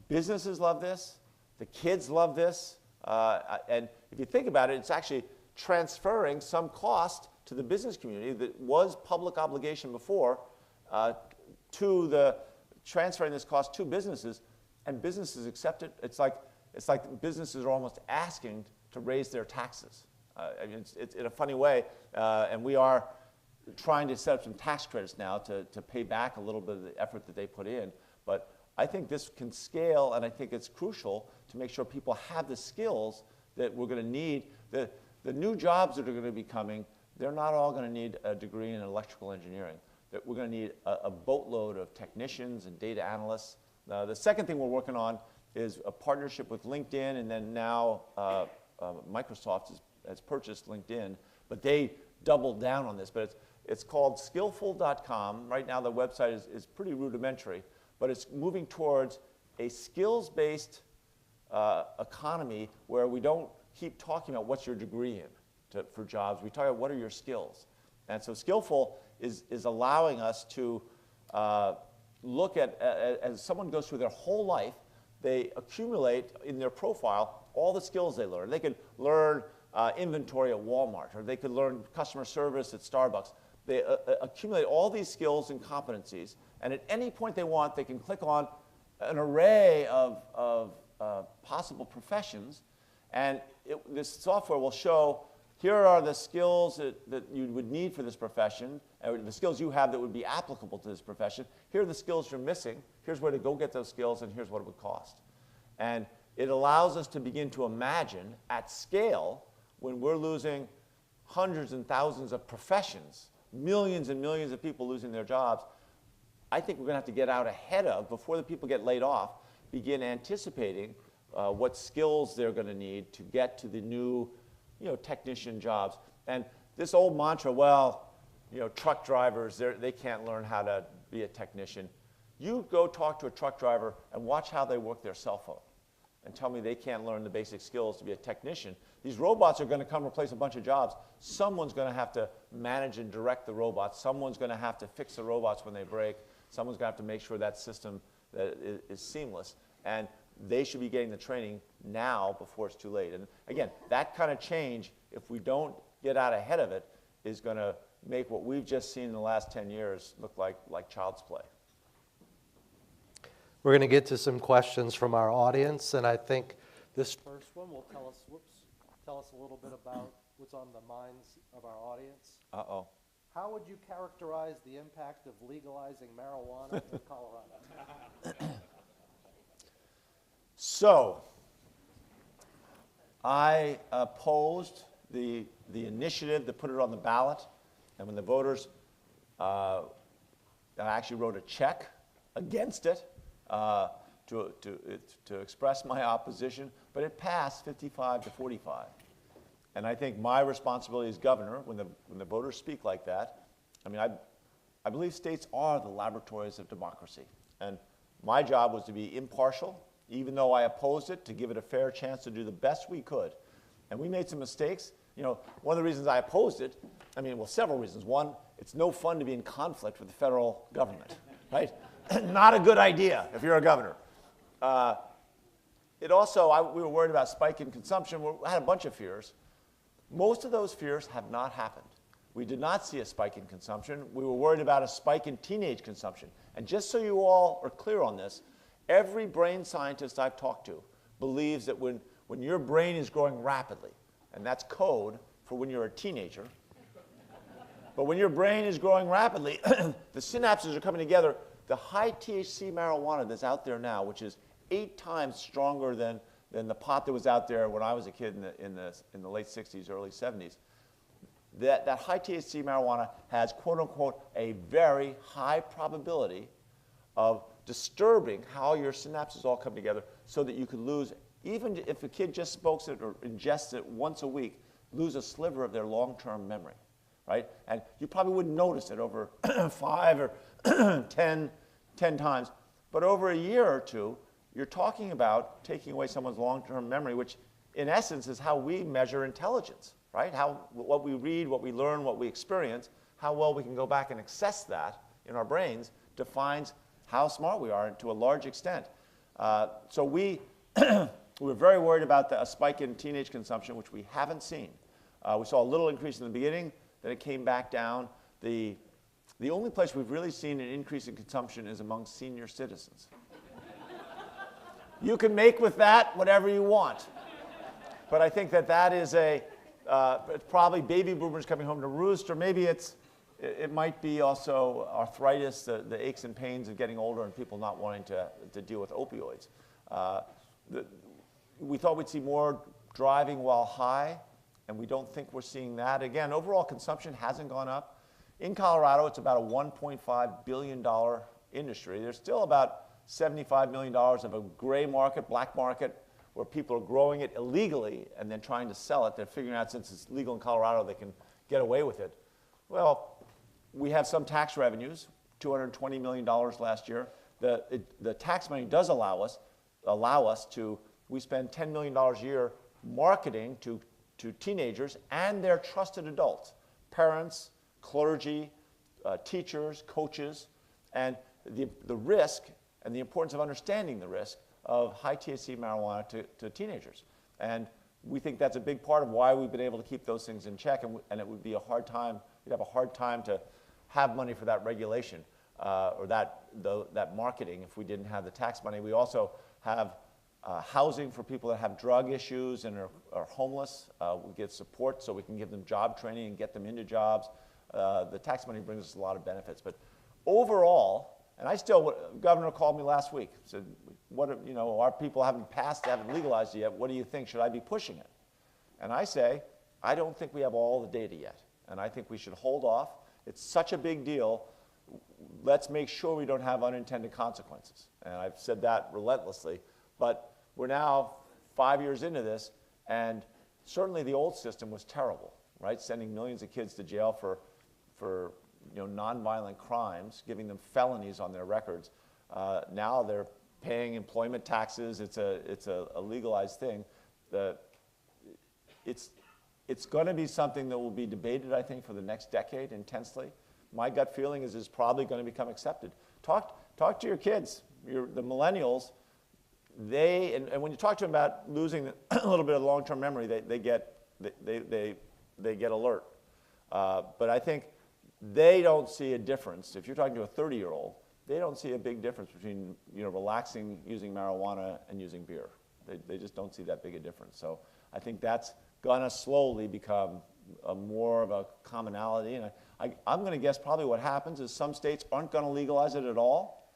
Businesses love this. The kids love this. And if you think about it, it's actually transferring some cost to the business community that was public obligation before transferring this cost to businesses, and businesses accept it. It's like businesses are almost asking to raise their taxes. It's in a funny way, and we are trying to set up some tax credits now to pay back a little bit of the effort that they put in. But I think this can scale, and I think it's crucial to make sure people have the skills that we're going to need. The new jobs that are going to be coming, they're not all going to need a degree in electrical engineering. That we're going to need a boatload of technicians and data analysts. The second thing we're working on is a partnership with LinkedIn, and then now Microsoft has purchased LinkedIn, but they doubled down on this. But it's called skillful.com. Right now the website is pretty rudimentary, but it's moving towards a skills-based economy where we don't keep talking about what's your degree in for jobs. We talk about what are your skills. And so Skillful is allowing us to look at, as someone goes through their whole life, they accumulate in their profile all the skills they learn. They could learn inventory at Walmart, or they could learn customer service at Starbucks. They accumulate all these skills and competencies, and at any point they want, they can click on an array of possible professions, and this software will show, here are the skills that you would need for this profession, the skills you have that would be applicable to this profession. Here are the skills you're missing. Here's where to go get those skills, and here's what it would cost. And it allows us to begin to imagine at scale, when we're losing hundreds and thousands of professions, millions and millions of people losing their jobs, I think we're going to have to get out ahead of, before the people get laid off, begin anticipating what skills they're going to need to get to the new technician jobs. And this old mantra, well, truck drivers, they can't learn how to be a technician. You go talk to a truck driver and watch how they work their cell phone and tell me they can't learn the basic skills to be a technician. These robots are going to come replace a bunch of jobs. Someone's going to have to manage and direct the robots. Someone's going to have to fix the robots when they break. Someone's going to have to make sure that system is seamless. And they should be getting the training now before it's too late. And again, that kind of change, if we don't get out ahead of it, is going to make what we've just seen in the last 10 years look like child's play. We're going to get to some questions from our audience, and I think this First one will tell us a little bit about what's on the minds of our audience. Uh-oh. How would you characterize the impact of legalizing marijuana in Colorado? So, I opposed the initiative to put it on the ballot, and when the voters, I actually wrote a check against it to express my opposition, but it passed 55 to 45. And I think my responsibility as governor, when the voters speak like that, I mean, I believe states are the laboratories of democracy. And my job was to be impartial, even though I opposed it, to give it a fair chance to do the best we could. And we made some mistakes. One of the reasons I opposed it, several reasons. One, it's no fun to be in conflict with the federal government, right? Not a good idea if you're a governor. We were worried about spike in consumption. We had a bunch of fears. Most of those fears have not happened. We did not see a spike in consumption. We were worried about a spike in teenage consumption. And just so you all are clear on this, every brain scientist I've talked to believes that when your brain is growing rapidly, and that's code for when you're a teenager, but when your brain is growing rapidly, the synapses are coming together. The high THC marijuana that's out there now, which is 8 times stronger than the pot that was out there when I was a kid in the late 60s, early 70s, that high THC marijuana has, quote unquote, a very high probability of disturbing how your synapses all come together, so that you could lose, even if a kid just smokes it or ingests it once a week, lose a sliver of their long-term memory, right? And you probably wouldn't notice it over 5 or 10 times, but over a year or two, you're talking about taking away someone's long-term memory, which in essence is how we measure intelligence, right? What we read, what we learn, what we experience, how well we can go back and access that in our brains defines how smart we are to a large extent. So we were very worried about a spike in teenage consumption, which we haven't seen. We saw a little increase in the beginning, then it came back down. The only place we've really seen an increase in consumption is among senior citizens. You can make with that whatever you want. But I think that is it's probably baby boomers coming home to roost, or maybe it might be also arthritis, the aches and pains of getting older and people not wanting to deal with opioids. We thought we'd see more driving while high. and we don't think we're seeing that. Again, overall consumption hasn't gone up. In Colorado, it's about a $1.5 billion industry. There's still about $75 million of a gray market, black market, where people are growing it illegally and then trying to sell it. They're figuring out since it's legal in Colorado, they can get away with it. Well, we have some tax revenues, $220 million last year. The tax money does allow us to, we spend $10 million a year marketing to teenagers and their trusted adults, parents, clergy, teachers, coaches, and the risk and the importance of understanding the risk of high THC marijuana to teenagers. And we think that's a big part of why we've been able to keep those things in check, and it would be a hard time, we'd have a hard time to have money for that regulation or that marketing if we didn't have the tax money. We also have housing for people that have drug issues and are homeless. We give support so we can give them job training and get them into jobs. The tax money brings us a lot of benefits. But overall, and Governor called me last week, said, our people haven't legalized it yet. What do you think? Should I be pushing it? And I say, I don't think we have all the data yet. And I think we should hold off. It's such a big deal. Let's make sure we don't have unintended consequences. And I've said that relentlessly. But we're now 5 years into this, and certainly the old system was terrible, right? Sending millions of kids to jail for nonviolent crimes, giving them felonies on their records. Now they're paying employment taxes. It's a legalized thing. It's going to be something that will be debated, I think, for the next decade intensely. My gut feeling is it's probably going to become accepted. Talk to your kids, the millennials. And when you talk to them about losing a little bit of long-term memory, they get alert. But I think they don't see a difference. If you're talking to a 30-year-old, they don't see a big difference between relaxing using marijuana and using beer. They just don't see that big a difference. So I think that's going to slowly become more of a commonality. And I'm going to guess probably what happens is some states aren't going to legalize it at all.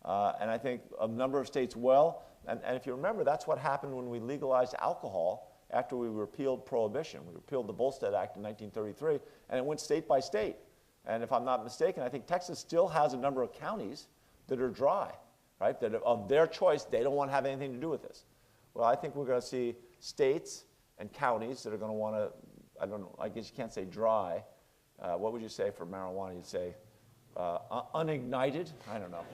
And I think a number of states will. And if you remember, that's what happened when we legalized alcohol after we repealed Prohibition. We repealed the Volstead Act in 1933, and it went state by state. And if I'm not mistaken, I think Texas still has a number of counties that are dry, right? That of their choice, they don't want to have anything to do with this. Well, I think we're going to see states and counties that are going to want to, I don't know, I guess you can't say dry. What would you say for marijuana? You'd say unignited? I don't know.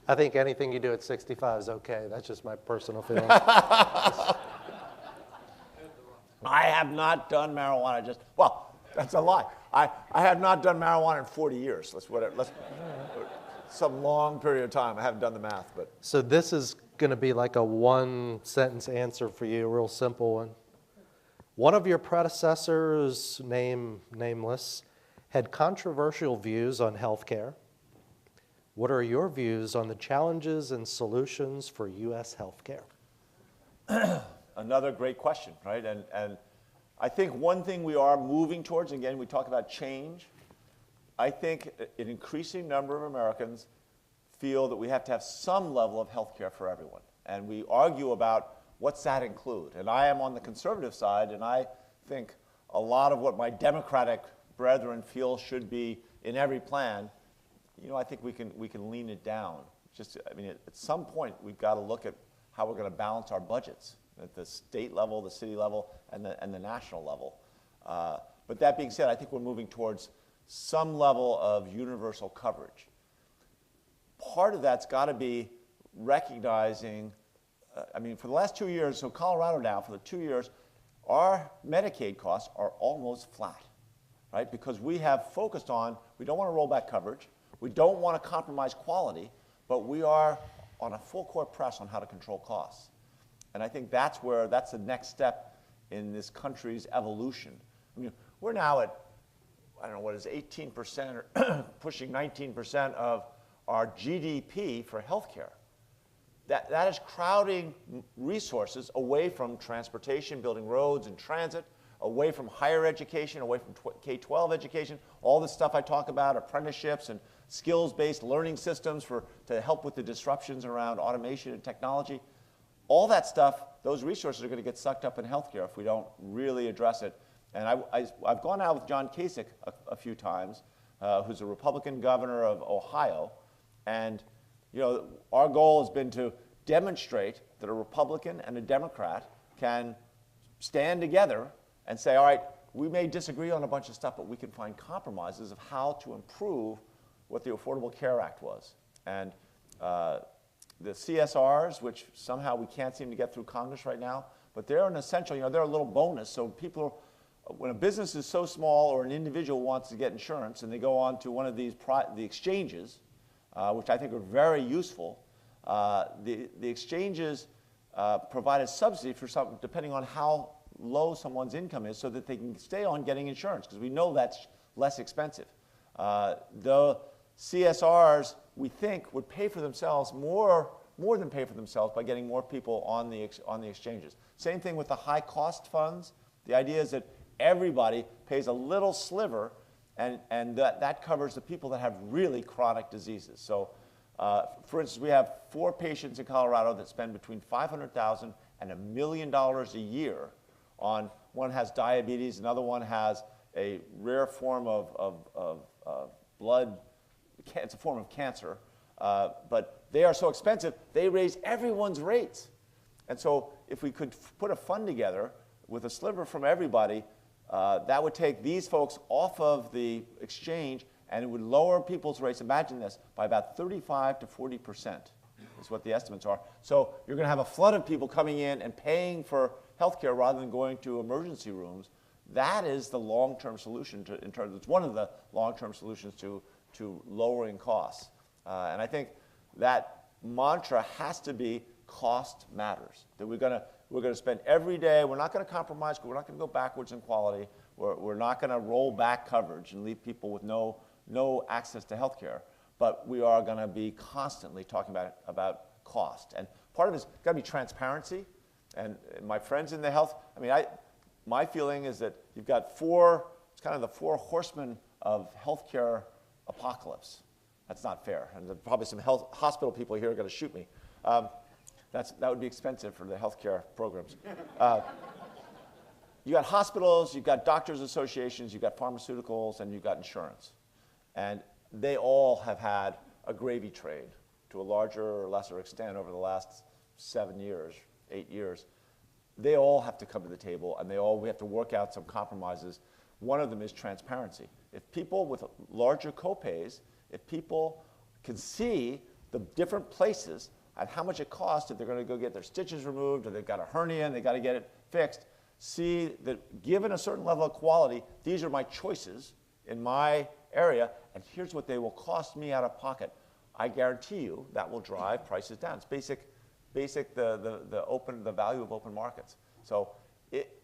I think anything you do at 65 is okay. That's just my personal feeling. I have not done marijuana that's a lie. I have not done marijuana in 40 years. Some long period of time. I haven't done the math, but. So this is going to be like a one-sentence answer for you, a real simple one. One of your predecessors, nameless, had controversial views on healthcare. What are your views on the challenges and solutions for U.S. healthcare? Another great question, right? And I think one thing we are moving towards, again, we talk about change. I think an increasing number of Americans feel that we have to have some level of health care for everyone. And we argue about what's that include. And I am on the conservative side, and I think a lot of what my Democratic brethren feel should be in every plan, I think we can lean it down. At some point, we've got to look at how we're going to balance our budgets at the state level, the city level, and the national level. But that being said, I think we're moving towards some level of universal coverage. Part of that's got to be recognizing, for the last 2 years, so Colorado now, for the 2 years, our Medicaid costs are almost flat, right? Because we have focused on, we don't want to roll back coverage, we don't want to compromise quality, but we are on a full court press on how to control costs. And I think that's the next step in this country's evolution. We're now at, 18% or pushing 19% of our GDP for healthcare. That is crowding resources away from transportation, building roads and transit, away from higher education, away from K-12 education, all the stuff I talk about, apprenticeships and skills-based learning systems to help with the disruptions around automation and technology. all that stuff, those resources are going to get sucked up in healthcare if we don't really address it. And I've gone out with John Kasich a few times, who's a Republican governor of Ohio, and our goal has been to demonstrate that a Republican and a Democrat can stand together and say, all right, we may disagree on a bunch of stuff, but we can find compromises of how to improve what the Affordable Care Act was. And the CSRs, which somehow we can't seem to get through Congress right now, but they're an essential, they're a little bonus. So people, when a business is so small or an individual wants to get insurance and they go on to one of these, the exchanges, which I think are very useful, the exchanges provide a subsidy for some, depending on how low someone's income is, so that they can stay on getting insurance, because we know that's less expensive. The CSRs, we think, would pay for themselves more than pay for themselves by getting more people on the exchanges. Same thing with the high-cost funds. The idea is that everybody pays a little sliver, and that covers the people that have really chronic diseases. So, for instance, we have 4 patients in Colorado that spend between $500,000 and $1 million a year on, one has diabetes, another one has a rare form of blood, it's a form of cancer, but they are so expensive, they raise everyone's rates. And so if we could put a fund together with a sliver from everybody, that would take these folks off of the exchange, and it would lower people's rates, imagine this, by about 35 to 40%, is what the estimates are. So you're going to have a flood of people coming in and paying for healthcare rather than going to emergency rooms. That is the long-term solution it's one of the long-term solutions to lowering costs. And I think that mantra has to be cost matters, that we're going to spend every day, we're not going to compromise, we're not going to go backwards in quality, we're not going to roll back coverage and leave people with no access to health care, but we are going to be constantly talking about cost. And part of it's got to be transparency. And my friends in the health, my feeling is that you've got it's kind of the 4 horsemen of healthcare apocalypse. That's not fair. And there's probably some hospital people here are going to shoot me. That would be expensive for the healthcare programs. You got hospitals, you've got doctors' associations, you've got pharmaceuticals, and you've got insurance. And they all have had a gravy trade to a larger or lesser extent over the last 7 years, 8 years. They all have to come to the table, and we have to work out some compromises. One of them is transparency. If people with larger copays, if people can see the different places and how much it costs if they're going to go get their stitches removed, or they've got a hernia and they've got to get it fixed, see that given a certain level of quality, these are my choices in my area, and here's what they will cost me out of pocket. I guarantee you that will drive prices down. It's basic the value of open markets. So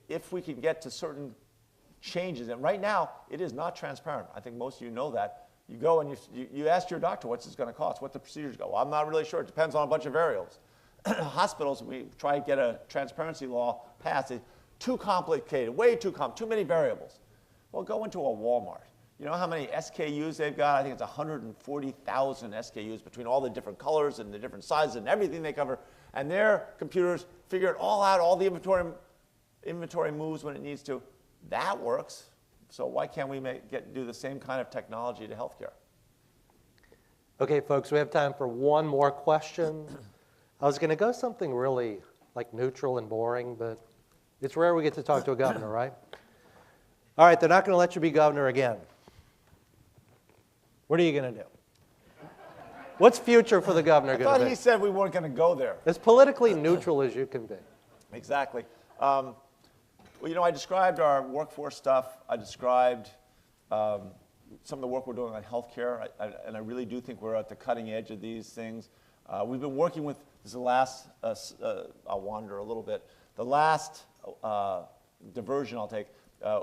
if we can get to certain changes, and right now it is not transparent. I think most of you know that. You go and you ask your doctor what's this going to cost, what the procedures go. Well, I'm not really sure. It depends on a bunch of variables. Hospitals, we try to get a transparency law passed. It's too complicated, way too too many variables. Well, go into a Walmart. You know how many SKUs they've got? I think it's 140,000 SKUs between all the different colors and the different sizes and everything they cover. And their computers figure it all out, all the inventory moves when it needs to. That works. So why can't we do the same kind of technology to healthcare? Okay, folks, we have time for one more question. I was going to go something really like neutral and boring, but it's rare we get to talk to a governor, right? All right, they're not going to let you be governor again. What are you going to do? What's future for the governor going to be? I thought he said we weren't going to go there. As politically neutral as you can be. Exactly. Well, I described our workforce stuff. I described some of the work we're doing on healthcare, and I really do think we're at the cutting edge of these things. We've been working with, this is the last, I'll wander a little bit, the last diversion I'll take.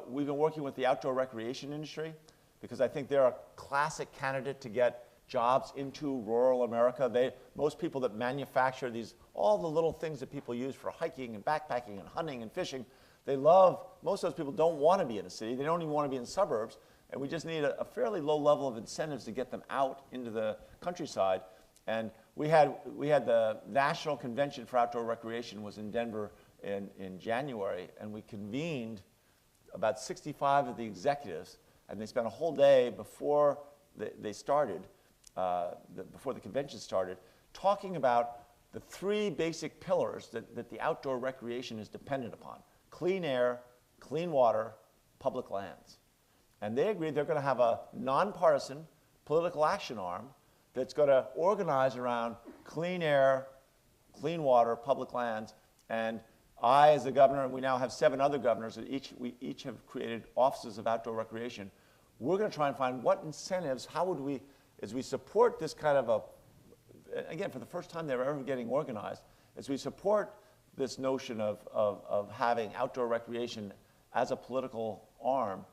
We've been working with the outdoor recreation industry because I think they're a classic candidate to get jobs into rural America. Most people that manufacture all the little things that people use for hiking and backpacking and hunting and fishing, most of those people don't want to be in a city. They don't even want to be in suburbs. And we just need a fairly low level of incentives to get them out into the countryside. And we had the National Convention for Outdoor Recreation was in Denver in January, and we convened about 65 of the executives, and they spent a whole day before they started, before the convention started, talking about the three basic pillars that the outdoor recreation is dependent upon: clean air, clean water, public lands. And they agreed they're going to have a nonpartisan political action arm that's going to organize around clean air, clean water, public lands. And I, as the governor, and we now have 7 other governors that we each have created offices of outdoor recreation. We're going to try and find what incentives, how would we, as we support this kind of again, for the first time they're ever getting organized, as we support this notion of having outdoor recreation as a political arm,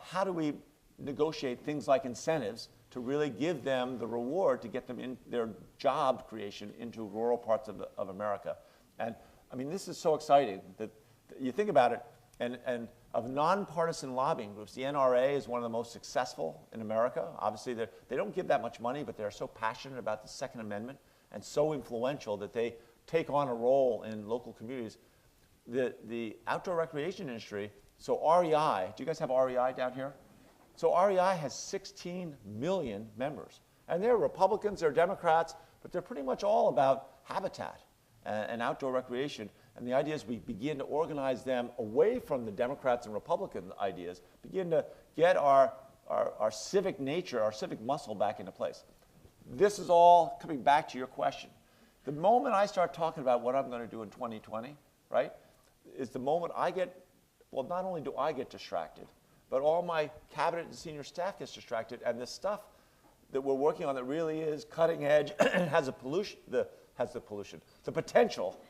how do we negotiate things like incentives to really give them the reward to get them in their job creation into rural parts of America? And I mean, this is so exciting that you think about it, and of nonpartisan lobbying groups, the NRA is one of the most successful in America. Obviously, they don't give that much money, but they're so passionate about the Second Amendment and so influential that they take on a role in local communities. The outdoor recreation industry, so REI, do you guys have REI down here? So REI has 16 million members. And they're Republicans, they're Democrats, but they're pretty much all about habitat and outdoor recreation. And the idea is we begin to organize them away from the Democrats and Republican ideas, begin to get our civic nature, our civic muscle back into place. This is all coming back to your question. The moment I start talking about what I'm going to do in 2020, right, is the moment I get, well, not only do I get distracted, but all my cabinet and senior staff gets distracted, and the stuff that we're working on that really is cutting edge and has the potential.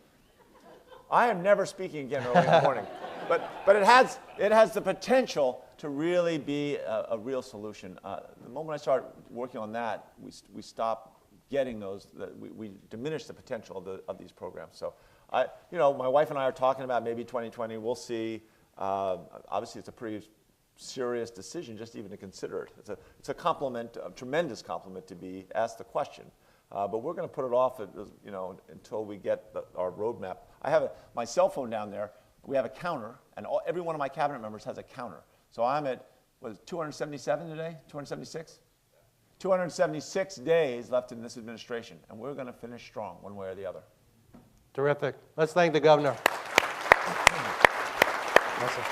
I am never speaking again early in the morning, but it has the potential to really be a real solution. The moment I start working on that, we stop getting those. We diminish the potential of these programs. So, my wife and I are talking about maybe 2020. We'll see. Obviously, it's a pretty serious decision just even to consider it. It's a compliment, a tremendous compliment to be asked the question. But we're going to put it off, until we get our roadmap. I have my cell phone down there. We have a counter, and every one of my cabinet members has a counter. So I'm at, 277 today? 276? 276 days left in this administration, and we're going to finish strong one way or the other. Terrific. Let's thank the governor. Awesome.